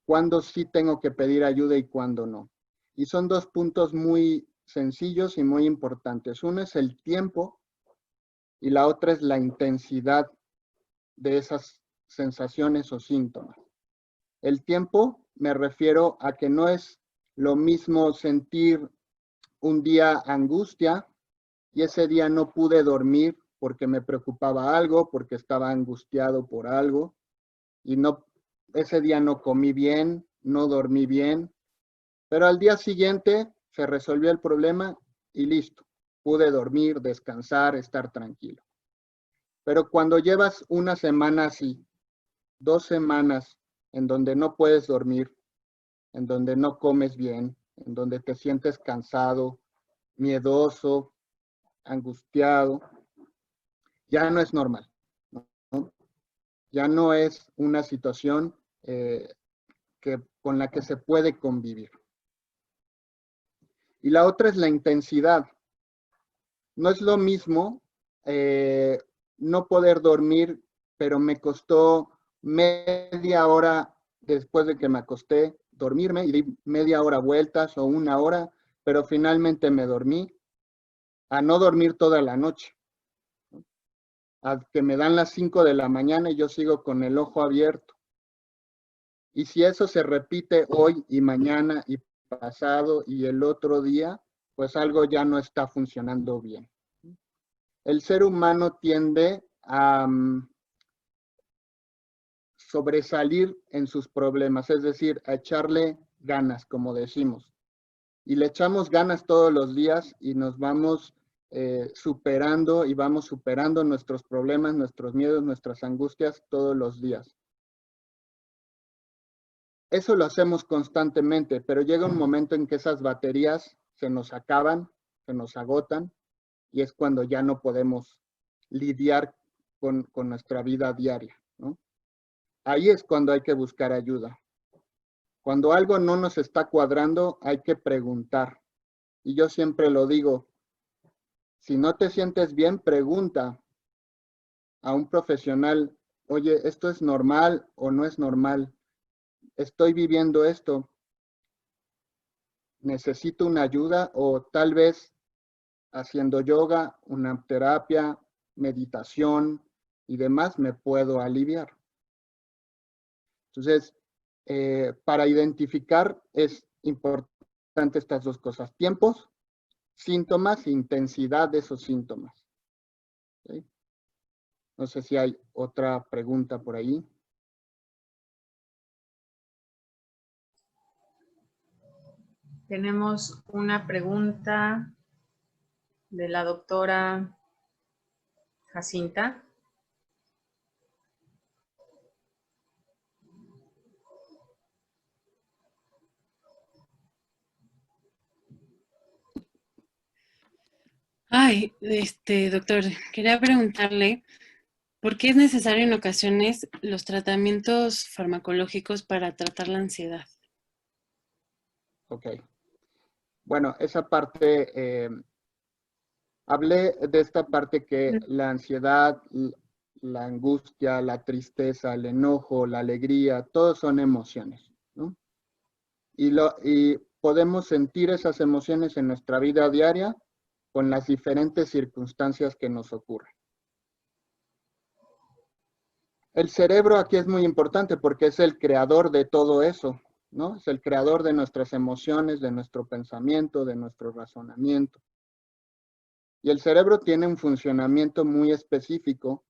cuándo sí tengo que pedir ayuda y cuándo no. Y son dos puntos muy sencillos y muy importantes. Uno es el tiempo y la otra es la intensidad de esas sensaciones o síntomas. El tiempo me refiero a que no es lo mismo sentir un día angustia y ese día no pude dormir porque me preocupaba algo, porque estaba angustiado por algo y ese día no comí bien, no dormí bien, pero al día siguiente se resolvió el problema y listo. Pude dormir, descansar, estar tranquilo. Pero cuando llevas una semana así, 2 semanas en donde no puedes dormir, en donde no comes bien, en donde te sientes cansado, miedoso, angustiado, ya no es normal, ¿no? Ya no es una situación con la que se puede convivir. Y la otra es la intensidad. No es lo mismo no poder dormir, pero me costó media hora después de que me acosté dormirme y di media hora vueltas o 1 hora, pero finalmente me dormí, a no dormir toda la noche. A que me dan las 5 de la mañana y yo sigo con el ojo abierto. Y si eso se repite hoy y mañana y pasado y el otro día, pues algo ya no está funcionando bien. El ser humano tiende a sobresalir en sus problemas, es decir, a echarle ganas, como decimos. Y le echamos ganas todos los días y nos vamos superando y vamos superando nuestros problemas, nuestros miedos, nuestras angustias todos los días. Eso lo hacemos constantemente, pero llega un momento en que esas baterías se nos acaban, se nos agotan, y es cuando ya no podemos lidiar con nuestra vida diaria, ¿no? Ahí es cuando hay que buscar ayuda. Cuando algo no nos está cuadrando, hay que preguntar. Y yo siempre lo digo, si no te sientes bien, pregunta a un profesional, oye, ¿esto es normal o no es normal? ¿Estoy viviendo esto? ¿Necesito una ayuda? O tal vez haciendo yoga, una terapia, meditación y demás, me puedo aliviar. Entonces, para identificar es importante estas 2 cosas, tiempos, síntomas, intensidad de esos síntomas. ¿Sí? No sé si hay otra pregunta por ahí. Tenemos una pregunta de la doctora Jacinta. Ay, doctor, quería preguntarle, ¿por qué es necesario en ocasiones los tratamientos farmacológicos para tratar la ansiedad? Ok. Bueno, esa parte, hablé de esta parte que la ansiedad, la angustia, la tristeza, el enojo, la alegría, todos son emociones, ¿no? Y podemos sentir esas emociones en nuestra vida diaria con las diferentes circunstancias que nos ocurren. El cerebro aquí es muy importante porque es el creador de todo eso, ¿no? Es el creador de nuestras emociones, de nuestro pensamiento, de nuestro razonamiento. Y el cerebro tiene un funcionamiento muy específico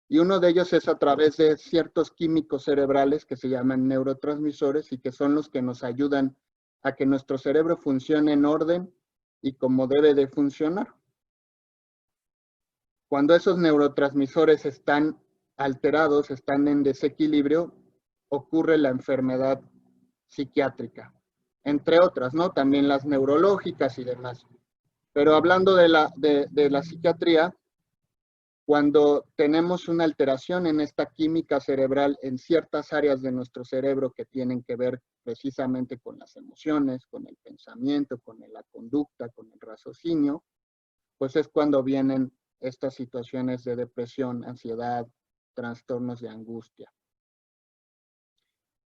y uno de ellos es a través de ciertos químicos cerebrales que se llaman neurotransmisores y que son los que nos ayudan a que nuestro cerebro funcione en orden y como debe de funcionar. Cuando esos neurotransmisores están alterados, están en desequilibrio, ocurre la enfermedad psiquiátrica, entre otras, ¿no? También las neurológicas y demás. Pero hablando de la psiquiatría, cuando tenemos una alteración en esta química cerebral en ciertas áreas de nuestro cerebro que tienen que ver precisamente con las emociones, con el pensamiento, con la conducta, con el raciocinio, pues es cuando vienen estas situaciones de depresión, ansiedad, trastornos de angustia.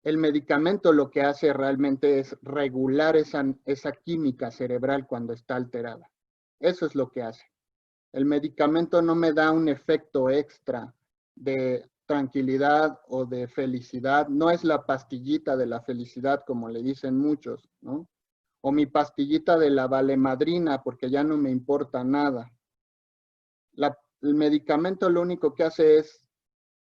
El medicamento lo que hace realmente es regular esa química cerebral cuando está alterada. Eso es lo que hace. El medicamento no me da un efecto extra de tranquilidad o de felicidad. No es la pastillita de la felicidad como le dicen muchos, ¿no? o mi pastillita de la valemadrina porque ya no me importa nada. El medicamento lo único que hace es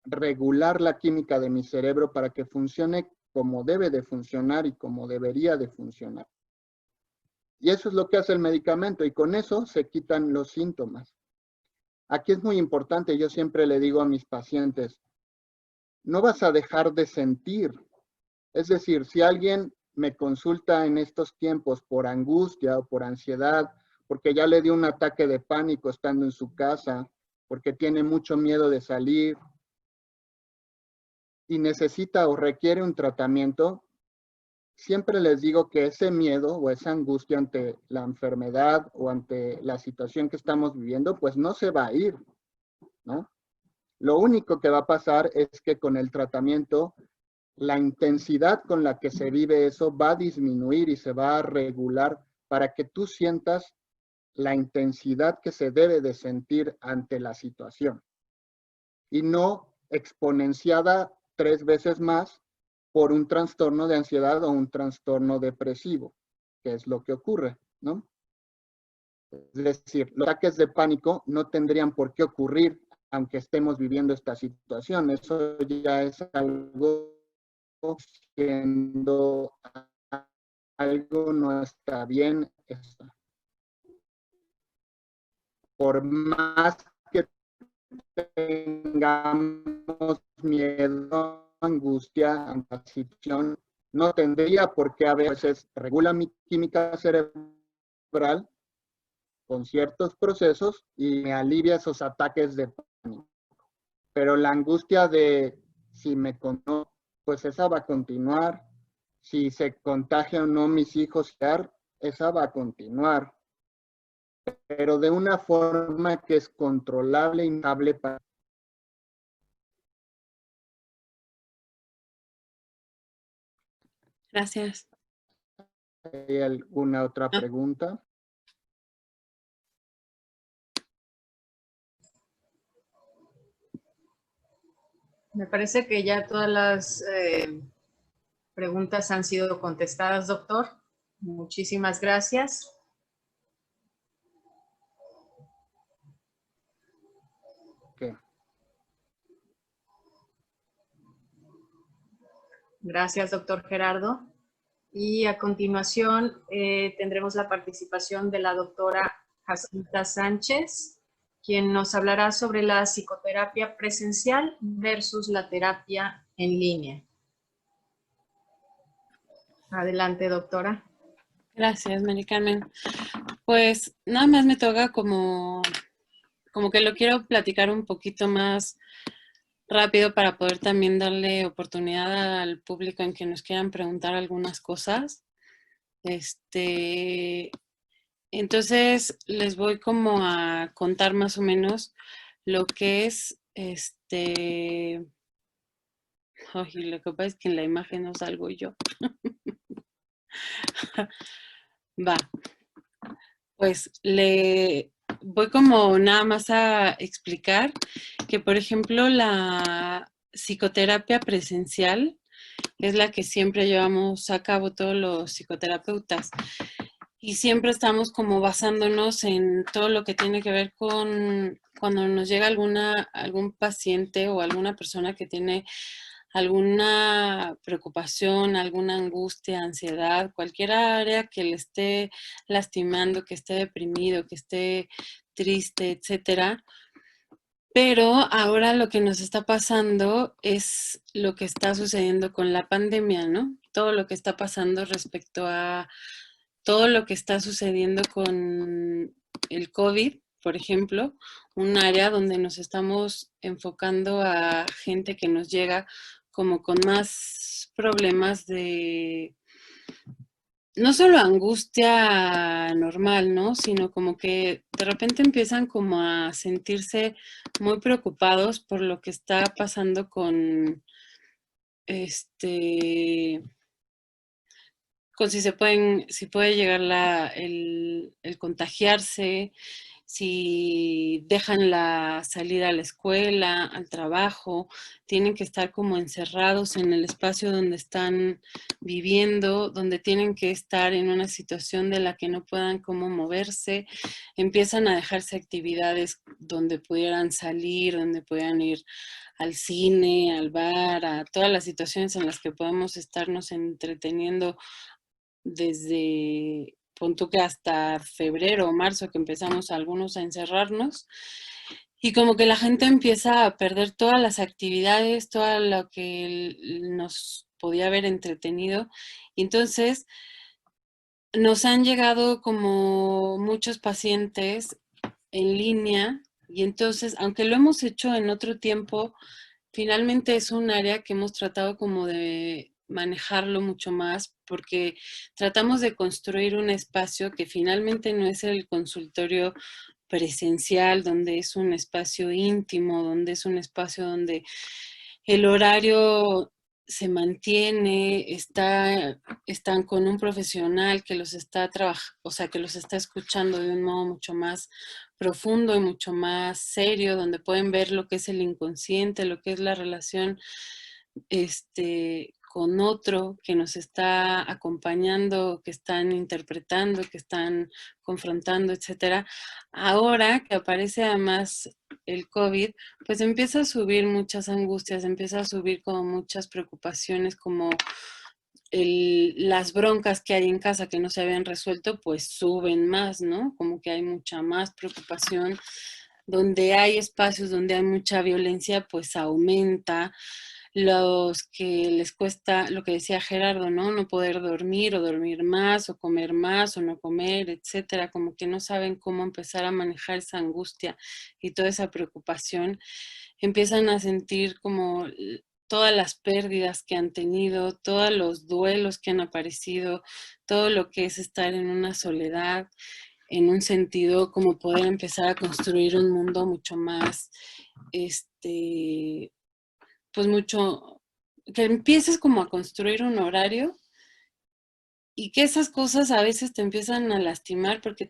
regular la química de mi cerebro para que funcione como debe de funcionar y como debería de funcionar. Y eso es lo que hace el medicamento y con eso se quitan los síntomas. Aquí es muy importante, yo siempre le digo a mis pacientes, no vas a dejar de sentir. Es decir, si alguien me consulta en estos tiempos por angustia o por ansiedad, porque ya le dio un ataque de pánico estando en su casa, porque tiene mucho miedo de salir y necesita o requiere un tratamiento, siempre les digo que ese miedo o esa angustia ante la enfermedad o ante la situación que estamos viviendo, pues no se va a ir, ¿no? Lo único que va a pasar es que con el tratamiento, la intensidad con la que se vive eso va a disminuir y se va a regular para que tú sientas la intensidad que se debe de sentir ante la situación y no exponenciada 3 veces más por un trastorno de ansiedad o un trastorno depresivo, que es lo que ocurre, ¿no? Es decir, los ataques de pánico no tendrían por qué ocurrir aunque estemos viviendo esta situación. Eso ya es algo siendo algo no está bien. Por más que tengamos miedo, angustia ante la situación, no tendría por qué a veces regula mi química cerebral con ciertos procesos y me alivia esos ataques de pánico. Pero la angustia de si me conozco, pues esa va a continuar. Si se contagia o no mis hijos, esa va a continuar. Pero de una forma que es controlable y estable para. Gracias. ¿Hay alguna otra pregunta? Me parece que ya todas las preguntas han sido contestadas, doctor. Muchísimas gracias. Okay. Gracias, doctor Gerardo. Y a continuación tendremos la participación de la doctora Jacinta Sánchez, quien nos hablará sobre la psicoterapia presencial versus la terapia en línea. Adelante, doctora. Gracias, Mari Carmen. Pues nada más me toca como que lo quiero platicar un poquito más rápido para poder también darle oportunidad al público en que nos quieran preguntar algunas cosas. Entonces les voy como a contar más o menos lo que es Ay, lo que pasa es que en la imagen no salgo yo. Va. Pues le voy como nada más a explicar que, por ejemplo, la psicoterapia presencial es la que siempre llevamos a cabo todos los psicoterapeutas y siempre estamos como basándonos en todo lo que tiene que ver con cuando nos llega algún paciente o alguna persona que tiene alguna preocupación, alguna angustia, ansiedad, cualquier área que le esté lastimando, que esté deprimido, que esté triste, etcétera. Pero ahora lo que nos está pasando es lo que está sucediendo con la pandemia, ¿no? Todo lo que está pasando respecto a todo lo que está sucediendo con el COVID, por ejemplo, un área donde nos estamos enfocando a gente que nos llega como con más problemas de, no solo angustia normal, ¿no? Sino como que de repente empiezan como a sentirse muy preocupados por lo que está pasando con con si puede llegar el contagiarse, si dejan la salida a la escuela, al trabajo, tienen que estar como encerrados en el espacio donde están viviendo, donde tienen que estar en una situación de la que no puedan como moverse, empiezan a dejarse actividades donde pudieran salir, donde pudieran ir al cine, al bar, a todas las situaciones en las que podemos estarnos entreteniendo desde, pon tú que hasta febrero o marzo que empezamos algunos a encerrarnos, y como que la gente empieza a perder todas las actividades, todo lo que nos podía haber entretenido, y entonces nos han llegado como muchos pacientes en línea, y entonces, aunque lo hemos hecho en otro tiempo, finalmente es un área que hemos tratado como de manejarlo mucho más, porque tratamos de construir un espacio que finalmente no es el consultorio presencial, donde es un espacio íntimo, donde es un espacio donde el horario se mantiene, están con un profesional que los está o sea, que los está escuchando de un modo mucho más profundo y mucho más serio, donde pueden ver lo que es el inconsciente, lo que es la relación con otro que nos está acompañando, que están interpretando, que están confrontando, etcétera. Ahora que aparece además el COVID, pues empieza a subir muchas angustias, empieza a subir como muchas preocupaciones, como las broncas que hay en casa que no se habían resuelto, pues suben más, ¿no? Como que hay mucha más preocupación. Donde hay espacios donde hay mucha violencia, pues aumenta. Los que les cuesta, lo que decía Gerardo, ¿no? No poder dormir o dormir más o no comer, etcétera, como que no saben cómo empezar a manejar esa angustia y toda esa preocupación, empiezan a sentir como todas las pérdidas que han tenido, todos los duelos que han aparecido, todo lo que es estar en una soledad, en un sentido como poder empezar a construir un mundo mucho más, pues mucho, que empieces como a construir un horario y que esas cosas a veces te empiezan a lastimar porque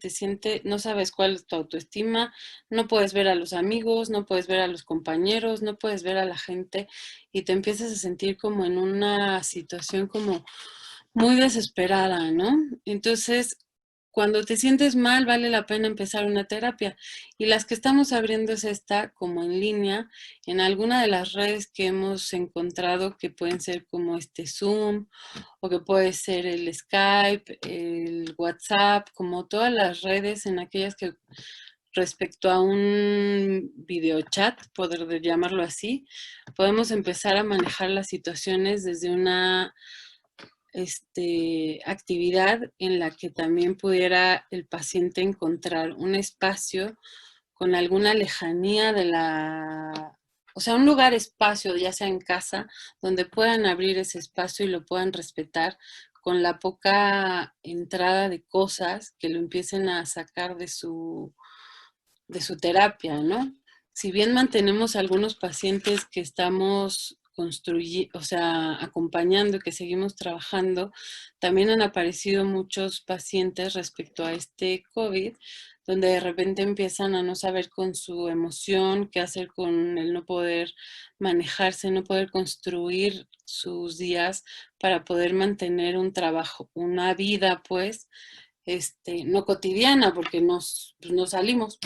no sabes cuál es tu autoestima, no puedes ver a los amigos, no puedes ver a los compañeros, no puedes ver a la gente y te empiezas a sentir como en una situación como muy desesperada, ¿no? Entonces, cuando te sientes mal, vale la pena empezar una terapia. Y las que estamos abriendo es esta, como en línea, en alguna de las redes que hemos encontrado, que pueden ser como Zoom, o que puede ser el Skype, el WhatsApp, como todas las redes en aquellas que respecto a un videochat, poder llamarlo así, podemos empezar a manejar las situaciones desde una actividad en la que también pudiera el paciente encontrar un espacio con alguna lejanía o sea, un lugar espacio, ya sea en casa, donde puedan abrir ese espacio y lo puedan respetar con la poca entrada de cosas que lo empiecen a sacar de su terapia, ¿no? Si bien mantenemos algunos pacientes que estamos o sea, acompañando, que seguimos trabajando, también han aparecido muchos pacientes respecto a este COVID, donde de repente empiezan a no saber con su emoción, qué hacer con el no poder manejarse, no poder construir sus días para poder mantener un trabajo, una vida, pues, no cotidiana, porque pues no salimos,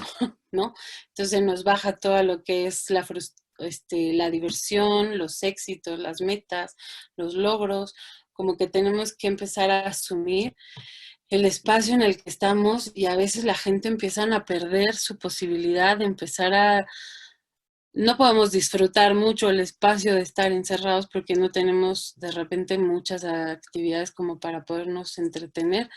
¿no? Entonces nos baja todo lo que es la diversión, los éxitos, las metas, los logros, como que tenemos que empezar a asumir el espacio en el que estamos y a veces la gente empieza a perder su posibilidad de empezar no podemos disfrutar mucho el espacio de estar encerrados porque no tenemos de repente muchas actividades como para podernos entretener,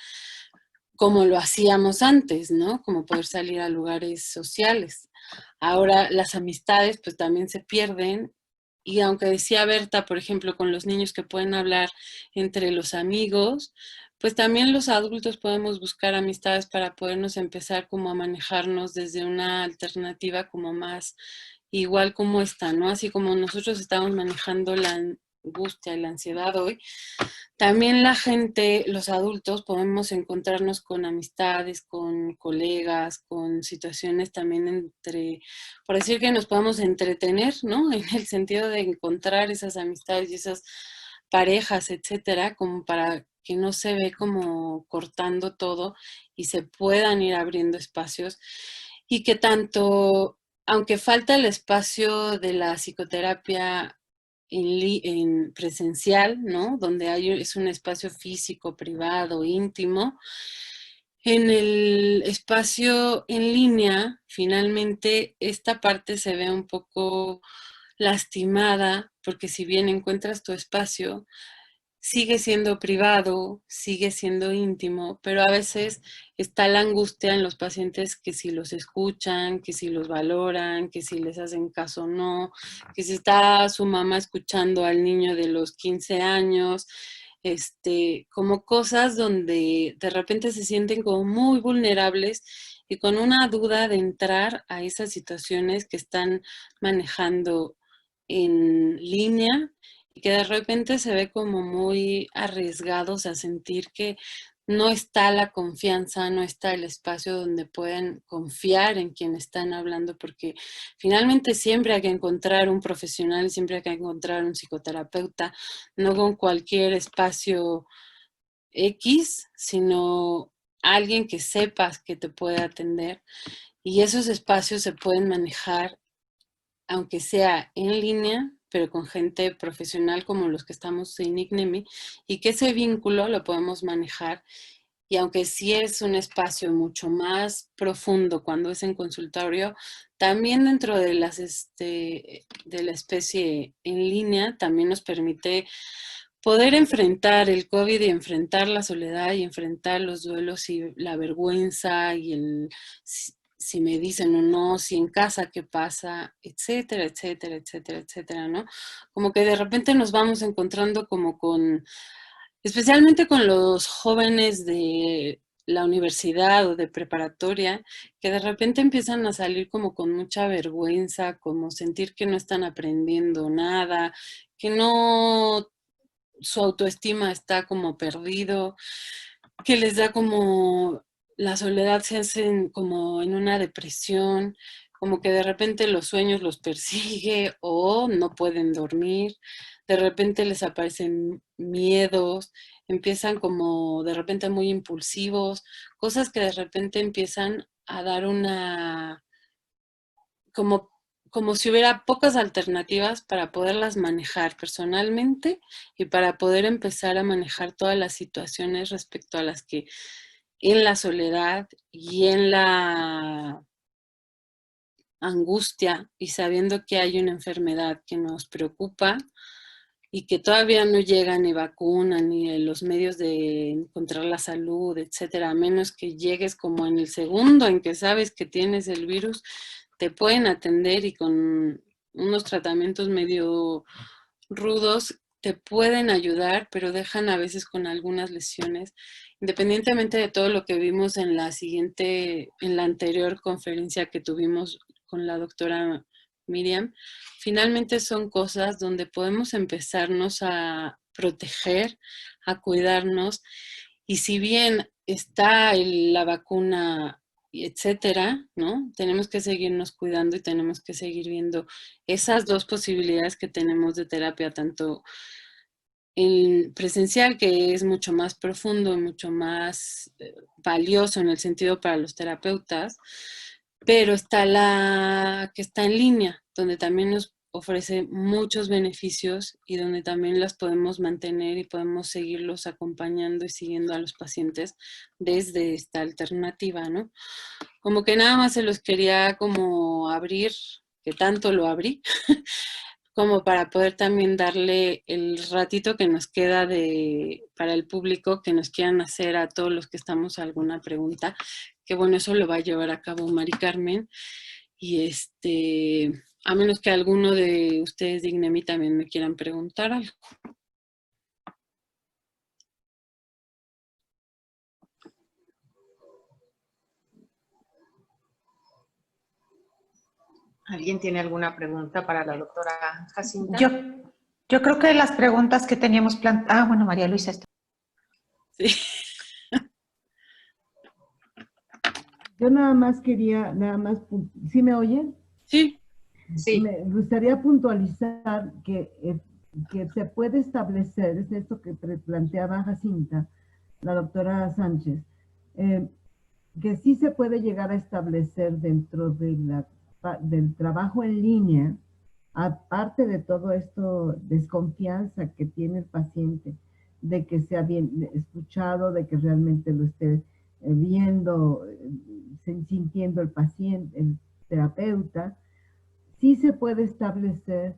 como lo hacíamos antes, ¿no? Como poder salir a lugares sociales. Ahora las amistades pues también se pierden y aunque decía Berta, por ejemplo, con los niños que pueden hablar entre los amigos, pues también los adultos podemos buscar amistades para podernos empezar como a manejarnos desde una alternativa como más igual como esta, ¿no? Así como nosotros estamos manejando angustia y la ansiedad hoy, también la gente, los adultos, podemos encontrarnos con amistades, con colegas, con situaciones también entre, por decir que nos podemos entretener, ¿no? En el sentido de encontrar esas amistades y esas parejas, etcétera, como para que no se ve como cortando todo y se puedan ir abriendo espacios y que tanto, aunque falta el espacio de la psicoterapia en presencial, ¿no? Donde es un espacio físico, privado, íntimo. En el espacio en línea, finalmente, esta parte se ve un poco lastimada, porque si bien encuentras tu espacio, sigue siendo privado, sigue siendo íntimo, pero a veces está la angustia en los pacientes que si los escuchan, que si los valoran, que si les hacen caso o no, que si está su mamá escuchando al niño de los 15 años, como cosas donde de repente se sienten como muy vulnerables y con una duda de entrar a esas situaciones que están manejando en línea y que de repente se ve como muy arriesgados a sentir que no está la confianza, no está el espacio donde pueden confiar en quien están hablando, porque finalmente siempre hay que encontrar un profesional, siempre hay que encontrar un psicoterapeuta, no con cualquier espacio X, sino alguien que sepas que te puede atender. Y esos espacios se pueden manejar aunque sea en línea, pero con gente profesional como los que estamos en ICNEMI, y que ese vínculo lo podemos manejar. Y aunque sí es un espacio mucho más profundo cuando es en consultorio, también dentro de de la especie en línea, también nos permite poder enfrentar el COVID y enfrentar la soledad y enfrentar los duelos y la vergüenza y si me dicen o no, si en casa qué pasa, etcétera, etcétera, etcétera, etcétera, ¿no? Como que de repente nos vamos encontrando como especialmente con los jóvenes de la universidad o de preparatoria, que de repente empiezan a salir como con mucha vergüenza, como sentir que no están aprendiendo nada, que no, su autoestima está como perdido, que les da como la soledad, se hacen como en una depresión, como que de repente los sueños los persigue o no pueden dormir, de repente les aparecen miedos, empiezan como de repente muy impulsivos, cosas que de repente empiezan a dar como, como si hubiera pocas alternativas para poderlas manejar personalmente y para poder empezar a manejar todas las situaciones respecto a las que en la soledad y en la angustia y sabiendo que hay una enfermedad que nos preocupa y que todavía no llega ni vacuna ni los medios de encontrar la salud, etcétera, a menos que llegues como en el segundo en que sabes que tienes el virus, te pueden atender y con unos tratamientos medio rudos te pueden ayudar, pero dejan a veces con algunas lesiones, independientemente de todo lo que vimos en en la anterior conferencia que tuvimos con la doctora Miriam. Finalmente son cosas donde podemos empezarnos a proteger, a cuidarnos, y si bien está la vacuna, etcétera, ¿no? Tenemos que seguirnos cuidando y tenemos que seguir viendo esas dos posibilidades que tenemos de terapia, tanto el presencial, que es mucho más profundo y mucho más valioso en el sentido para los terapeutas, pero está la que está en línea, donde también nos ofrece muchos beneficios y donde también las podemos mantener y podemos seguirlos acompañando y siguiendo a los pacientes desde esta alternativa, ¿no? Como que nada más se los quería como abrir, que tanto lo abrí, como para poder también darle el ratito que nos queda para el público que nos quieran hacer a todos los que estamos alguna pregunta, que bueno, eso lo va a llevar a cabo Mari Carmen, y a menos que alguno de ustedes de ICNEMI también me quieran preguntar algo. ¿Alguien tiene alguna pregunta para la doctora Jacinta? Yo creo que las preguntas que teníamos planteadas... Ah, bueno, María Luisa. Sí. Yo nada más quería, ¿sí me oyen? Sí. Sí. Me gustaría puntualizar que se puede establecer, es esto que planteaba Jacinta, la doctora Sánchez, que sí se puede llegar a establecer dentro de del trabajo en línea, aparte de todo esto, desconfianza que tiene el paciente, de que sea bien escuchado, de que realmente lo esté viendo, sintiendo el paciente, el terapeuta, sí se puede establecer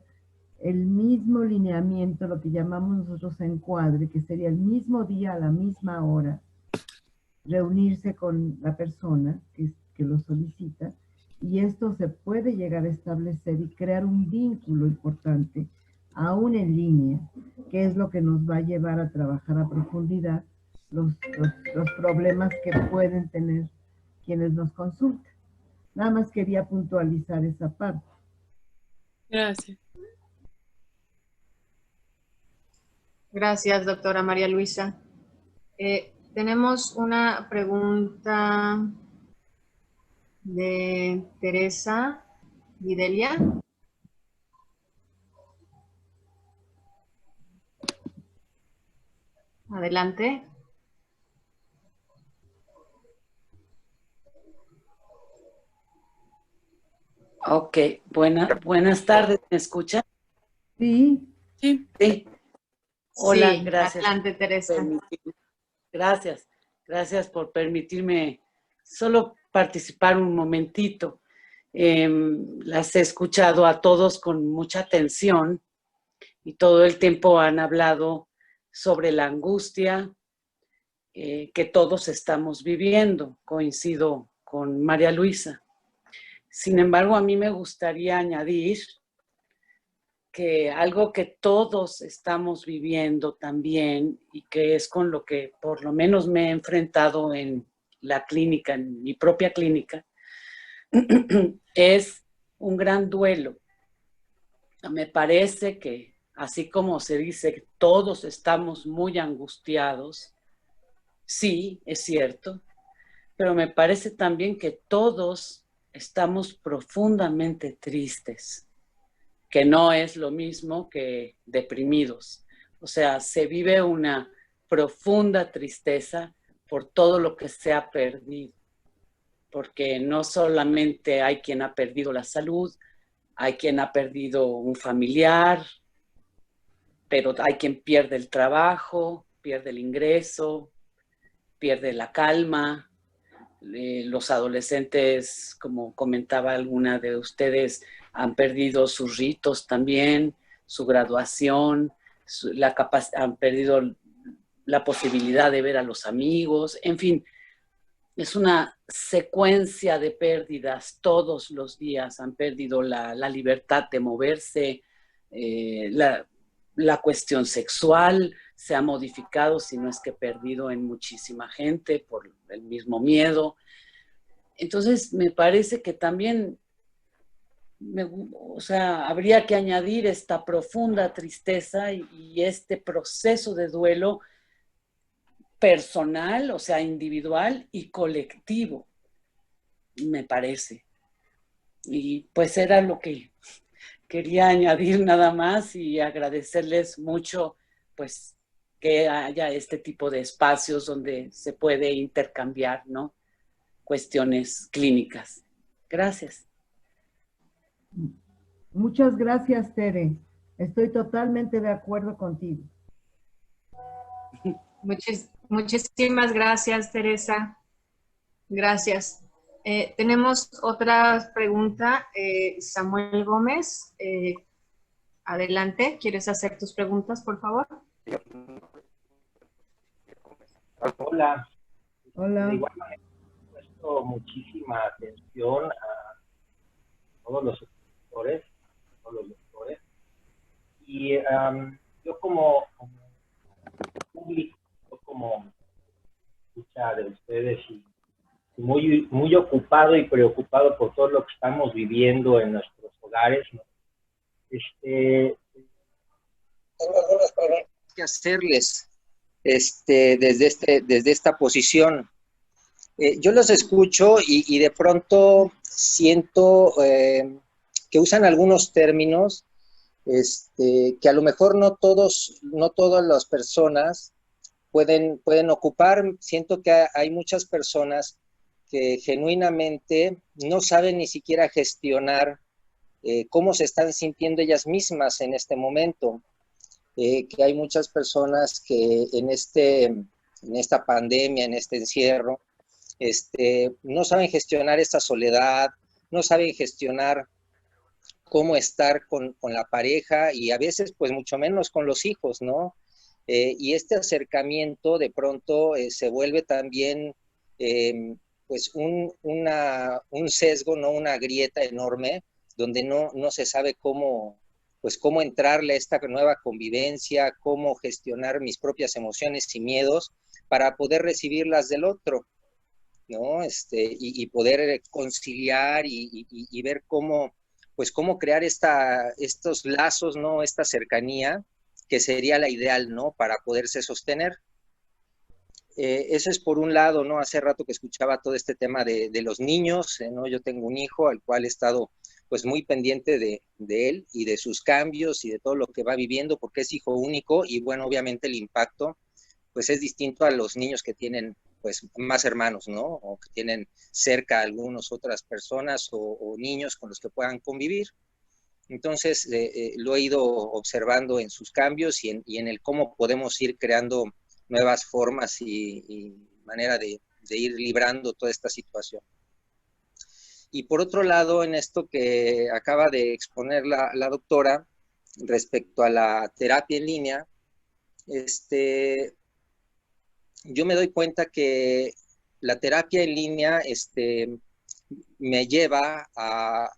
el mismo lineamiento, lo que llamamos nosotros encuadre, que sería el mismo día a la misma hora, reunirse con la persona que lo solicita, y esto se puede llegar a establecer y crear un vínculo importante, aún en línea, que es lo que nos va a llevar a trabajar a profundidad los problemas que pueden tener quienes nos consultan. Nada más quería puntualizar esa parte. Gracias. Gracias, doctora María Luisa. Tenemos una pregunta de Teresa Videlia. Adelante. Ok, buenas tardes, ¿me escuchan? Sí. Sí. Sí. Hola, Sí, gracias. adelante, Teresa. Gracias por permitirme solo participar un momentito. Las he escuchado a todos con mucha atención y todo el tiempo han hablado sobre la angustia que todos estamos viviendo. Coincido con María Luisa. Sin embargo, a mí me gustaría añadir que algo que todos estamos viviendo también y que es con lo que por lo menos me he enfrentado en la clínica, en mi propia clínica, es un gran duelo. Me parece que, así como se dice que todos estamos muy angustiados, sí, es cierto, pero me parece también que todos estamos profundamente tristes, que no es lo mismo que deprimidos. O sea, se vive una profunda tristeza por todo lo que se ha perdido, porque no solamente hay quien ha perdido la salud, hay quien ha perdido un familiar, pero hay quien pierde el trabajo, pierde el ingreso, pierde la calma. Los adolescentes, como comentaba alguna de ustedes, han perdido sus ritos también, su graduación, han perdido la posibilidad de ver a los amigos, en fin, es una secuencia de pérdidas todos los días. Han perdido la libertad de moverse, la cuestión sexual se ha modificado, si no es que perdido en muchísima gente por el mismo miedo. Entonces, me parece que también, habría que añadir esta profunda tristeza y este proceso de duelo personal, o sea, individual y colectivo, me parece. Y pues era lo que quería añadir nada más y agradecerles mucho, pues, que haya este tipo de espacios donde se puede intercambiar, ¿no? Cuestiones clínicas. Gracias. Muchas gracias, Tere. Estoy totalmente de acuerdo contigo. Muchísimas gracias, Teresa. Gracias. Tenemos otra pregunta. Samuel Gómez, adelante. ¿Quieres hacer tus preguntas, por favor? Hola. Hola. De igual manera, he puesto muchísima atención a todos los doctores, y yo como público, como escucha de ustedes y muy ocupado y preocupado por todo lo que estamos viviendo en nuestros hogares, ¿no? tengo algunas preguntas que hacerles desde esta posición. Yo los escucho y de pronto siento que usan algunos términos que a lo mejor no todas las personas pueden ocupar. Siento que hay muchas personas que genuinamente no saben ni siquiera gestionar cómo se están sintiendo ellas mismas en este momento. Que hay muchas personas que en esta pandemia, en este encierro, no saben gestionar esta soledad, no saben gestionar cómo estar con la pareja y a veces pues mucho menos con los hijos, ¿no? Y este acercamiento de pronto se vuelve también pues un sesgo, ¿no? Una grieta enorme donde no se sabe cómo entrarle a esta nueva convivencia, cómo gestionar mis propias emociones y miedos para poder recibirlas del otro, ¿no? Y poder conciliar y ver cómo crear estos lazos, ¿no? Esta cercanía, que sería la ideal, ¿no? Para poderse sostener. Eso es por un lado, ¿no? Hace rato que escuchaba todo este tema de los niños, ¿no? Yo tengo un hijo al cual he estado pues muy pendiente de él y de sus cambios y de todo lo que va viviendo, porque es hijo único y bueno, obviamente el impacto pues es distinto a los niños que tienen pues más hermanos, ¿no? O que tienen cerca a algunas otras personas o niños con los que puedan convivir. Entonces lo he ido observando en sus cambios y en el cómo podemos ir creando nuevas formas y manera de ir librando toda esta situación. Y por otro lado, en esto que acaba de exponer la doctora respecto a la terapia en línea, yo me doy cuenta que la terapia en línea me lleva a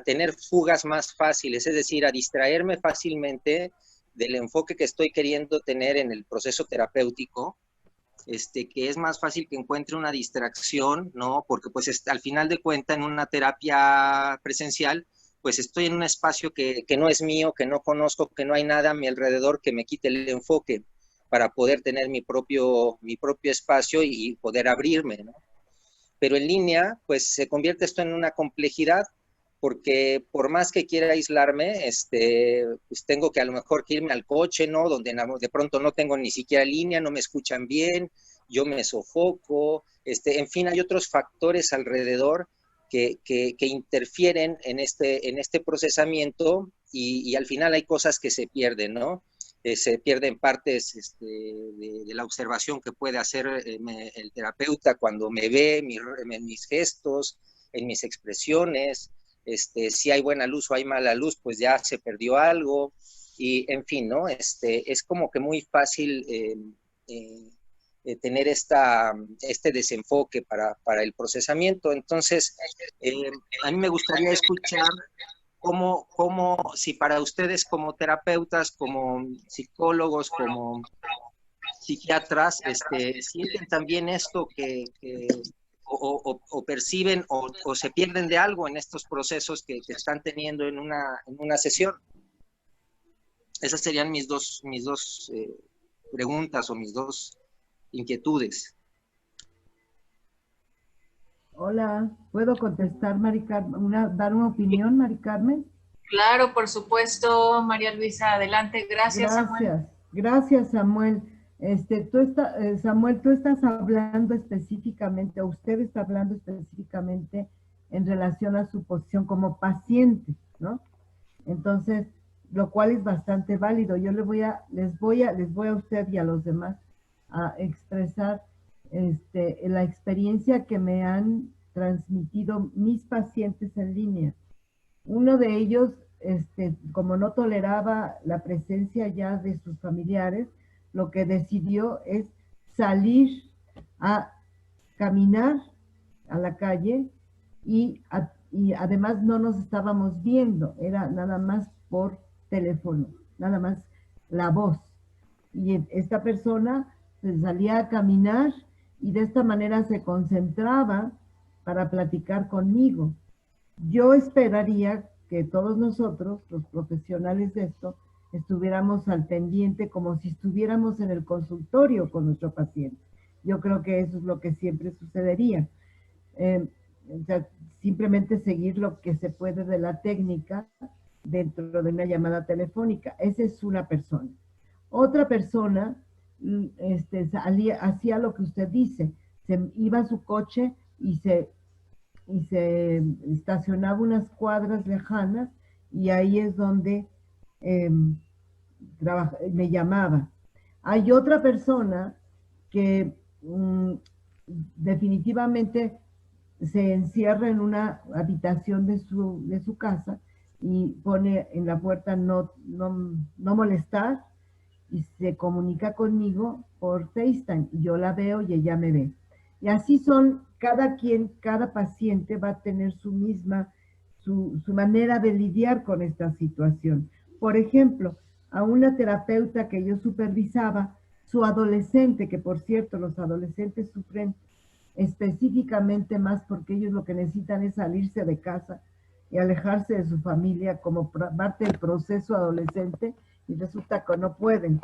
tener fugas más fáciles, es decir, a distraerme fácilmente del enfoque que estoy queriendo tener en el proceso terapéutico, que es más fácil que encuentre una distracción, ¿no? Porque pues al final de cuentas en una terapia presencial, pues estoy en un espacio que no es mío, que no conozco, que no hay nada a mi alrededor que me quite el enfoque para poder tener mi propio espacio y poder abrirme, ¿no? Pero en línea, pues se convierte esto en una complejidad, porque por más que quiera aislarme, pues tengo que a lo mejor que irme al coche, ¿no? Donde de pronto no tengo ni siquiera línea, no me escuchan bien, yo me sofoco, en fin, hay otros factores alrededor que interfieren en este procesamiento y al final hay cosas que se pierden, ¿no? Se pierden partes de la observación que puede hacer el terapeuta cuando me ve, en mis gestos, en mis expresiones, si hay buena luz o hay mala luz, pues ya se perdió algo, y en fin, ¿no? Es como que muy fácil tener este desenfoque para el procesamiento. Entonces, a mí me gustaría escuchar si para ustedes como terapeutas, como psicólogos, como psiquiatras, sienten también esto o perciben o se pierden de algo en estos procesos que están teniendo en una sesión. Esas serían mis dos preguntas o mis dos inquietudes. Hola, ¿puedo contestar, Mari Carmen? Dar una opinión, Mari Carmen? Claro, por supuesto, María Luisa, adelante. Gracias, Samuel. Gracias, Samuel. Samuel, tú estás hablando específicamente, o usted está hablando específicamente en relación a su posición como paciente, ¿no? Entonces, lo cual es bastante válido. Yo les voy a usted y a los demás a expresar la experiencia que me han transmitido mis pacientes en línea. Uno de ellos, como no toleraba la presencia ya de sus familiares, lo que decidió es salir a caminar a la calle y además no nos estábamos viendo, era nada más por teléfono, nada más la voz. Y esta persona salía a caminar y de esta manera se concentraba para platicar conmigo. Yo esperaría que todos nosotros, los profesionales de esto, estuviéramos al pendiente como si estuviéramos en el consultorio con nuestro paciente. Yo creo que eso es lo que siempre sucedería. O sea, simplemente seguir lo que se puede de la técnica dentro de una llamada telefónica. Esa es una persona. Otra persona hacía lo que usted dice, se iba a su coche y se estacionaba unas cuadras lejanas y ahí es donde me llamaba. Hay otra persona que definitivamente se encierra en una habitación de su casa y pone en la puerta no molestar y se comunica conmigo por FaceTime. Yo la veo y ella me ve. Y así son, cada paciente va a tener su manera de lidiar con esta situación. Por ejemplo, a una terapeuta que yo supervisaba, su adolescente, que por cierto los adolescentes sufren específicamente más porque ellos lo que necesitan es salirse de casa y alejarse de su familia como parte del proceso adolescente, y resulta que no pueden.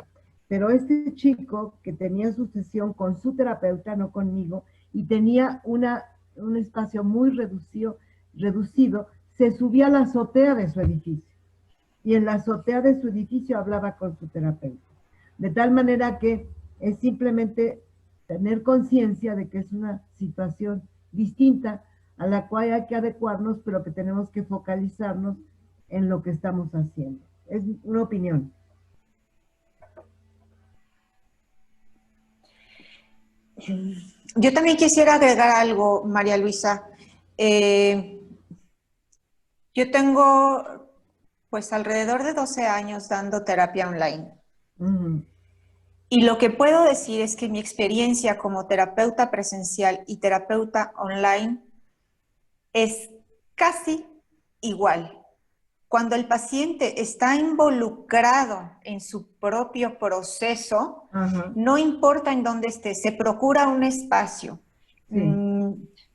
Pero este chico que tenía su sesión con su terapeuta, no conmigo, y tenía un espacio muy reducido, se subía a la azotea de su edificio. Y en la azotea de su edificio hablaba con su terapeuta. De tal manera que es simplemente tener conciencia de que es una situación distinta a la cual hay que adecuarnos, pero que tenemos que focalizarnos en lo que estamos haciendo. Es una opinión. Yo también quisiera agregar algo, María Luisa. Yo tengo pues alrededor de 12 años dando terapia online. Y lo que puedo decir es que mi experiencia como terapeuta presencial y terapeuta online es casi igual. Cuando el paciente está involucrado en su propio proceso, no importa en dónde esté, se procura un espacio. Sí.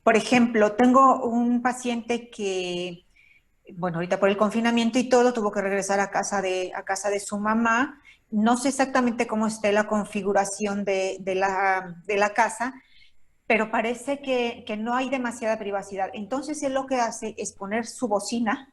Por ejemplo, tengo un paciente que, bueno, ahorita por el confinamiento y todo, tuvo que regresar a casa de su mamá. No sé exactamente cómo esté la configuración de la casa, pero parece que no hay demasiada privacidad. Entonces él lo que hace es poner su bocina,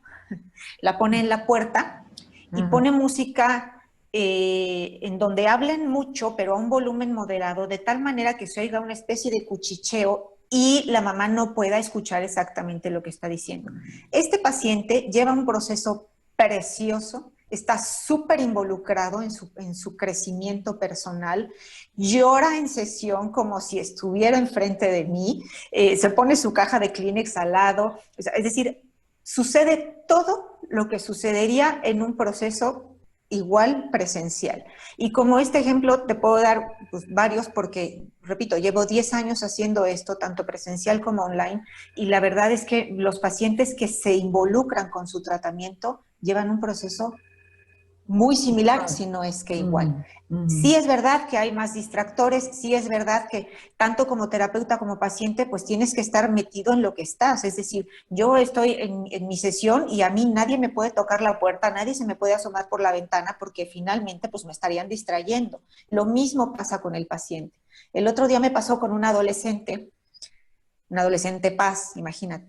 la pone en la puerta y pone música en donde hablen mucho, pero a un volumen moderado, de tal manera que se oiga una especie de cuchicheo y la mamá no pueda escuchar exactamente lo que está diciendo. Este paciente lleva un proceso precioso, está súper involucrado en su crecimiento personal, llora en sesión como si estuviera enfrente de mí, se pone su caja de Kleenex al lado, es decir, sucede todo lo que sucedería en un proceso igual presencial. Y como este ejemplo te puedo dar pues, varios porque, repito, llevo 10 años haciendo esto, tanto presencial como online, y la verdad es que los pacientes que se involucran con su tratamiento llevan un proceso muy similar, si no es que igual. Sí es verdad que hay más distractores, sí es verdad que tanto como terapeuta como paciente, pues tienes que estar metido en lo que estás. Es decir, yo estoy en mi sesión y a mí nadie me puede tocar la puerta, nadie se me puede asomar por la ventana porque finalmente pues me estarían distrayendo. Lo mismo pasa con el paciente. El otro día me pasó con un adolescente paz, imagínate.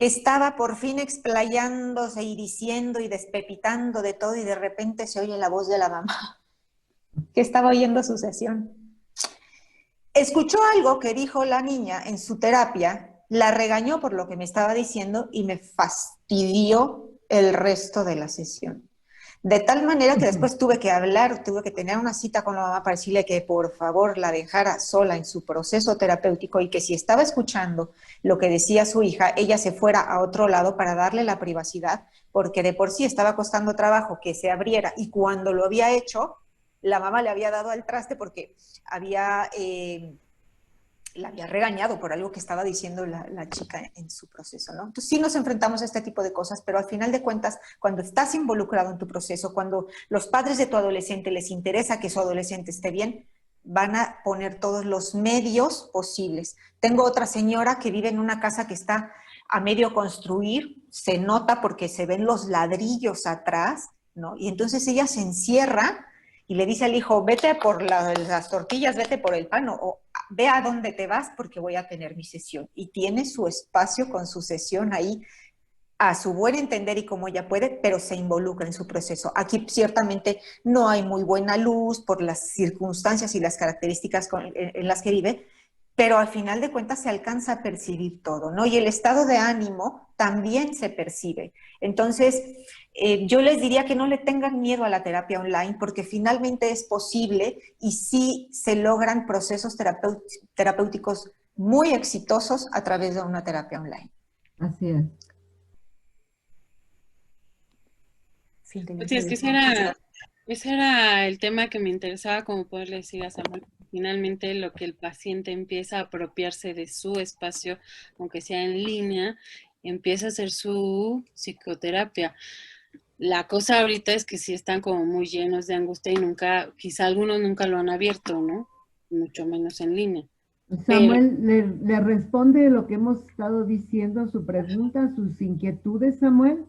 Estaba por fin explayándose y diciendo y despepitando de todo y de repente se oye la voz de la mamá que estaba oyendo su sesión. Escuchó algo que dijo la niña en su terapia, la regañó por lo que me estaba diciendo y me fastidió el resto de la sesión. De tal manera que después tuve que tener una cita con la mamá para decirle que por favor la dejara sola en su proceso terapéutico y que si estaba escuchando lo que decía su hija, ella se fuera a otro lado para darle la privacidad, porque de por sí estaba costando trabajo que se abriera y cuando lo había hecho, la mamá le había dado al traste porque la había regañado por algo que estaba diciendo la chica en su proceso, ¿no? Entonces sí nos enfrentamos a este tipo de cosas, pero al final de cuentas, cuando estás involucrado en tu proceso, cuando los padres de tu adolescente les interesa que su adolescente esté bien, van a poner todos los medios posibles. Tengo otra señora que vive en una casa que está a medio construir, se nota porque se ven los ladrillos atrás, ¿no? Y entonces ella se encierra y le dice al hijo, vete por las tortillas, vete por el pan, o ve a dónde te vas porque voy a tener mi sesión. Y tiene su espacio con su sesión ahí, a su buen entender y como ella puede, pero se involucra en su proceso. Aquí ciertamente no hay muy buena luz por las circunstancias y las características en las que vive, pero al final de cuentas se alcanza a percibir todo, ¿no? Y el estado de ánimo también se percibe. Entonces, yo les diría que no le tengan miedo a la terapia online, porque finalmente es posible y sí se logran procesos terapéuticos muy exitosos a través de una terapia online. Así es. Sí, es que ese era el tema que me interesaba, como poderle decir a Samuel. Finalmente, lo que el paciente empieza a apropiarse de su espacio, aunque sea en línea, empieza a hacer su psicoterapia. La cosa ahorita es que sí están como muy llenos de angustia y quizá algunos nunca lo han abierto, ¿no? Mucho menos en línea. Samuel, ¿le responde lo que hemos estado diciendo, su pregunta, sus inquietudes, Samuel?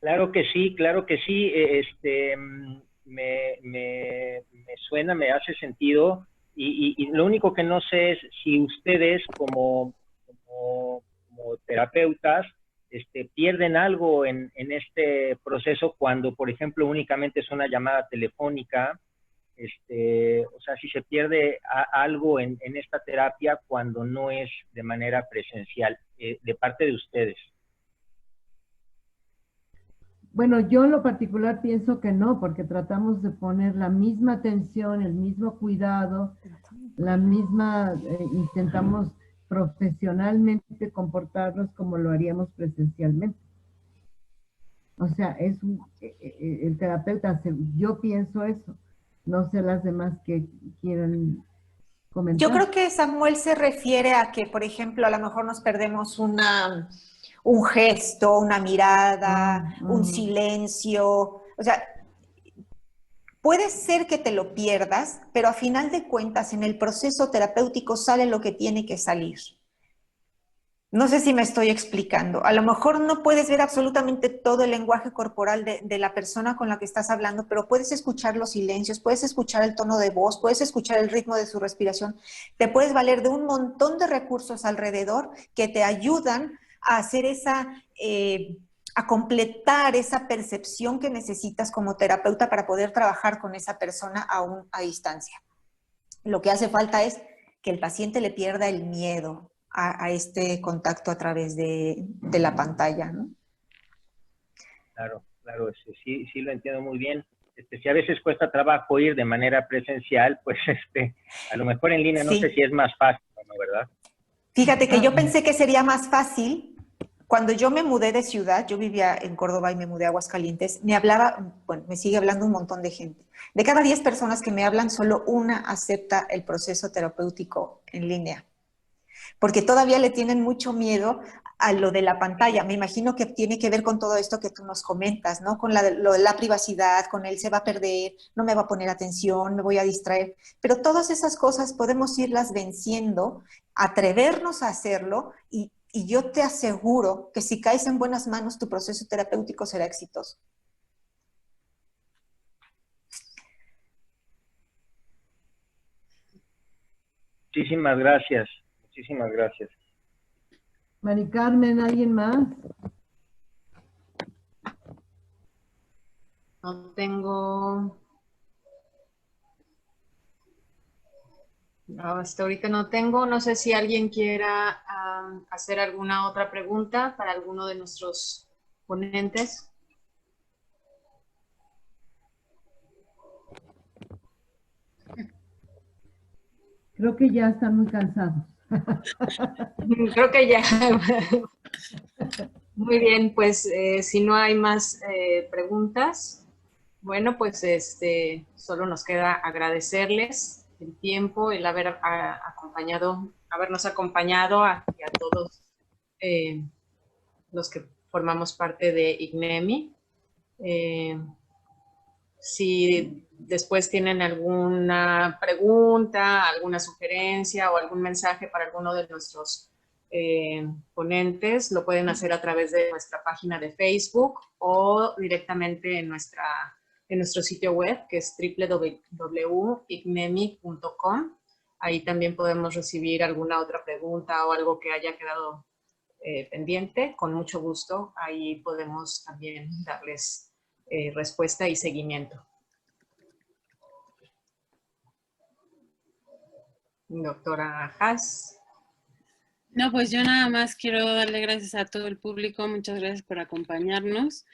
Claro que sí, claro que sí. Me suena, me hace sentido. Y lo único que no sé es si ustedes como terapeutas pierden algo en este proceso cuando, por ejemplo, únicamente es una llamada telefónica. O sea, si se pierde algo en esta terapia cuando no es de manera presencial, de parte de ustedes. Bueno, yo en lo particular pienso que no, porque tratamos de poner la misma atención, el mismo cuidado, la misma, intentamos profesionalmente comportarnos como lo haríamos presencialmente. O sea, el terapeuta, yo pienso eso, no sé las demás que quieran comentar. Yo creo que Samuel se refiere a que, por ejemplo, a lo mejor nos perdemos un gesto, una mirada, un silencio. O sea, puede ser que te lo pierdas, pero a final de cuentas en el proceso terapéutico sale lo que tiene que salir. No sé si me estoy explicando. A lo mejor no puedes ver absolutamente todo el lenguaje corporal de la persona con la que estás hablando, pero puedes escuchar los silencios, puedes escuchar el tono de voz, puedes escuchar el ritmo de su respiración. Te puedes valer de un montón de recursos alrededor que te ayudan a hacer a completar esa percepción que necesitas como terapeuta para poder trabajar con esa persona aún a distancia. Lo que hace falta es que el paciente le pierda el miedo a este contacto a través de la pantalla, ¿no? Claro, sí lo entiendo muy bien. Si a veces cuesta trabajo ir de manera presencial, pues a lo mejor en línea no sé si es más fácil, ¿no? ¿Verdad? Fíjate que yo pensé que sería más fácil. Cuando yo me mudé de ciudad, yo vivía en Córdoba y me mudé a Aguascalientes, me sigue hablando un montón de gente. De cada 10 personas que me hablan, solo una acepta el proceso terapéutico en línea, porque todavía le tienen mucho miedo a lo de la pantalla. Me imagino que tiene que ver con todo esto que tú nos comentas, ¿no? Con lo de la privacidad, con él se va a perder, no me va a poner atención, me voy a distraer. Pero todas esas cosas podemos irlas venciendo, atrevernos a hacerlo y yo te aseguro que si caes en buenas manos, tu proceso terapéutico será exitoso. Muchísimas gracias. Muchísimas gracias. Mari Carmen, ¿alguien más? No tengo... Hasta ahorita no tengo. No sé si alguien quiera hacer alguna otra pregunta para alguno de nuestros ponentes. Creo que ya están muy cansados. Creo que ya. Muy bien, pues si no hay más preguntas, bueno, pues solo nos queda agradecerles el tiempo, el habernos acompañado a todos los que formamos parte de IGNEMI. Si después tienen alguna pregunta, alguna sugerencia o algún mensaje para alguno de nuestros ponentes, lo pueden hacer a través de nuestra página de Facebook o directamente en nuestro sitio web, que es www.icnemi.com. Ahí también podemos recibir alguna otra pregunta o algo que haya quedado pendiente. Con mucho gusto, ahí podemos también darles respuesta y seguimiento. Doctora Haas. No, pues yo nada más quiero darle gracias a todo el público, muchas gracias por acompañarnos.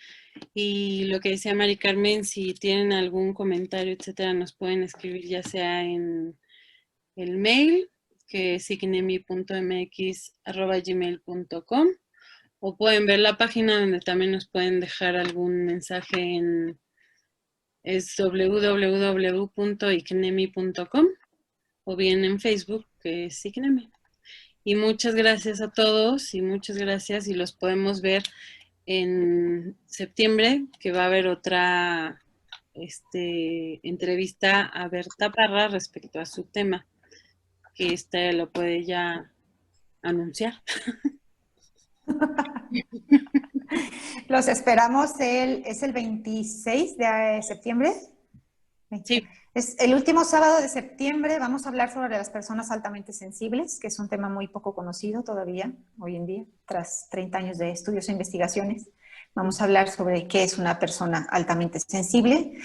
Y lo que decía Mari Carmen, si tienen algún comentario, etcétera, nos pueden escribir ya sea en el mail, que es icnemi.mx@gmail.com, o pueden ver la página donde también nos pueden dejar algún mensaje es www.icnemi.com, o bien en Facebook, que es Icnemi. Y muchas gracias a todos y muchas gracias, y los podemos ver en septiembre, que va a haber otra entrevista a Berta Parra respecto a su tema, que lo puede ya anunciar. Los esperamos, es el 26 de septiembre. Sí. Es el último sábado de septiembre. Vamos a hablar sobre las personas altamente sensibles, que es un tema muy poco conocido todavía, hoy en día, tras 30 años de estudios e investigaciones. Vamos a hablar sobre qué es una persona altamente sensible,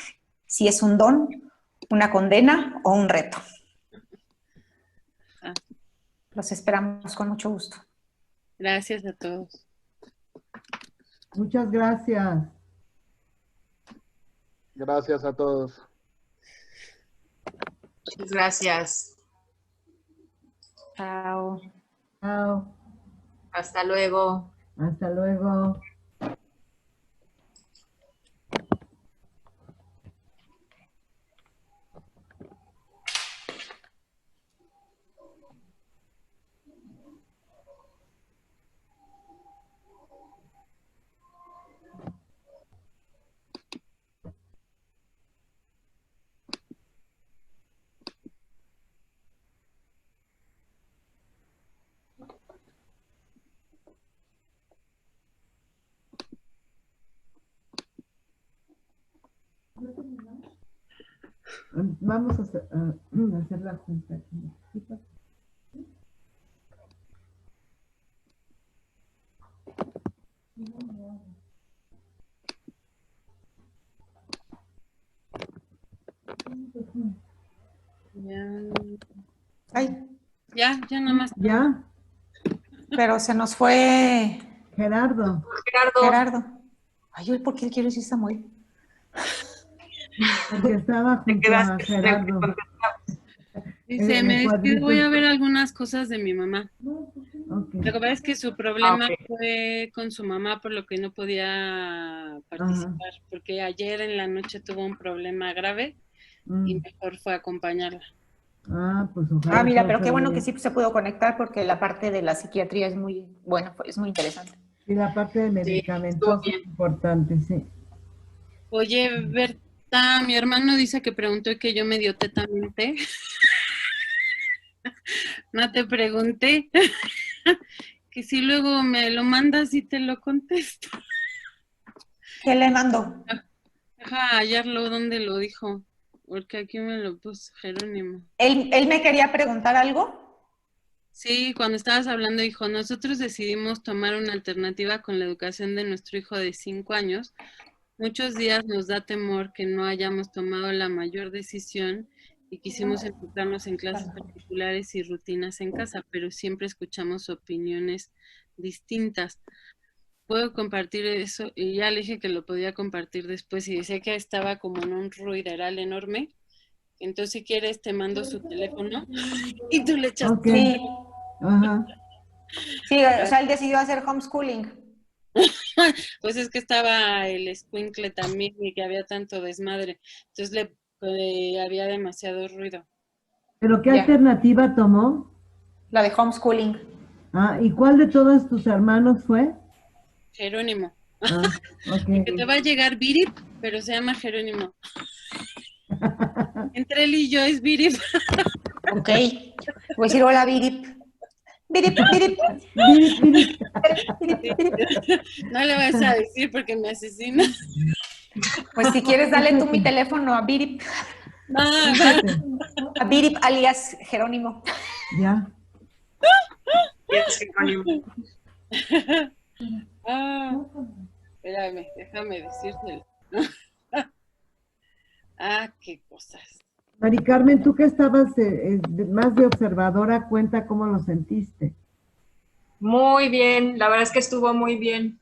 si es un don, una condena o un reto. Los esperamos con mucho gusto. Gracias a todos. Muchas gracias. Gracias a todos. Muchas gracias. Chao. Chao. Hasta luego. Hasta luego. Vamos a hacer la junta aquí. Ya nada más. ¿Ya? Pero se nos fue Gerardo. Gerardo. Ay, ¿por qué quiero decir Samuel? Porque estaba junto a Gerardo. Dice, me despido, voy a ver algunas cosas de mi mamá. Okay. Lo que pasa es que su problema fue con su mamá, por lo que no podía participar, porque ayer en la noche tuvo un problema grave y mejor fue acompañarla. Pues ojalá. Mira, pero qué bueno que sí se pudo conectar, porque la parte de la psiquiatría es muy, bueno, es muy interesante. Y la parte de medicamentos es importante, sí. Oye, Berta, mi hermano dice que preguntó que yo medio tetamente. No te pregunté. Que si luego me lo mandas y te lo contesto. ¿Qué le mando? Deja hallarlo donde lo dijo, porque aquí me lo puso Jerónimo. ¿Él me quería preguntar algo? Sí, cuando estabas hablando dijo, nosotros decidimos tomar una alternativa con la educación de nuestro hijo de 5 años. Muchos días nos da temor que no hayamos tomado la mayor decisión y quisimos enfocarnos en clases particulares y rutinas en casa, pero siempre escuchamos opiniones distintas. ¿Puedo compartir eso? Y ya le dije que lo podía compartir después y decía que estaba como en un ruideral enorme. Entonces, si quieres, te mando su teléfono y tú le echas. Okay. Ajá. Sí, o sea, él decidió hacer homeschooling. Pues es que estaba el escuincle también y que había tanto desmadre. Entonces había demasiado ruido. ¿Pero qué alternativa tomó? La de homeschooling. ¿Y cuál de todos tus hermanos fue? Jerónimo. Okay. Que te va a llegar Virip, pero se llama Jerónimo. Entre él y yo es Virip. Ok. Voy a decir hola, Virip. Birip, birip. No le vas a decir porque me asesina. Pues si quieres, dale tú mi teléfono a Birip. A Birip alias Jerónimo. Ya. Espérame, déjame decírtelo. Qué cosas. Mari Carmen, tú que estabas más de observadora, cuenta cómo lo sentiste. Muy bien, la verdad es que estuvo muy bien.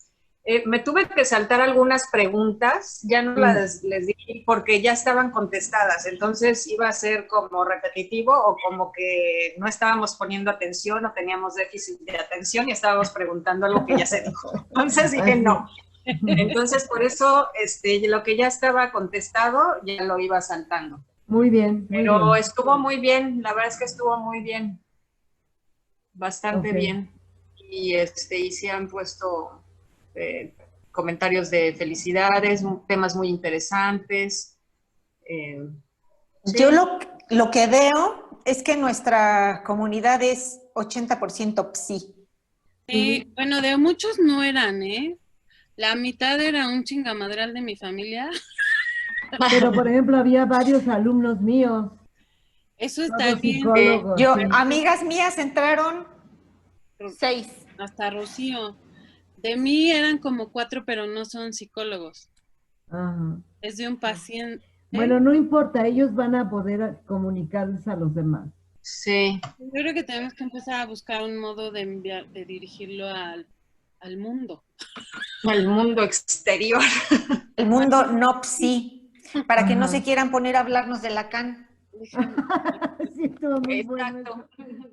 Me tuve que saltar algunas preguntas, ya no les dije porque ya estaban contestadas, entonces iba a ser como repetitivo o como que no estábamos poniendo atención o teníamos déficit de atención y estábamos preguntando algo que ya se dijo. Entonces dije no. Entonces por eso lo que ya estaba contestado ya lo iba saltando. Muy bien. Pero estuvo muy bien, la verdad es que estuvo muy bien, bastante bien. Y sí han puesto comentarios de felicidades, temas muy interesantes. Sí. Yo lo que veo es que nuestra comunidad es 80% psi. Sí, bueno, de muchos no eran, ¿eh? La mitad era un chingamadral de mi familia. Pero, por ejemplo, había varios alumnos míos. Eso está bien. Yo, amigas mías entraron 6. Hasta Rocío. De mí eran como 4, pero no son psicólogos. Ajá. Es de un paciente. Bueno, no importa, ellos van a poder comunicarles a los demás. Sí. Yo creo que tenemos que empezar a buscar un modo de dirigirlo al mundo. Al mundo exterior. El mundo no psi. Para que no se quieran poner a hablarnos de Lacan. Sí, estuvo muy Exacto. bueno.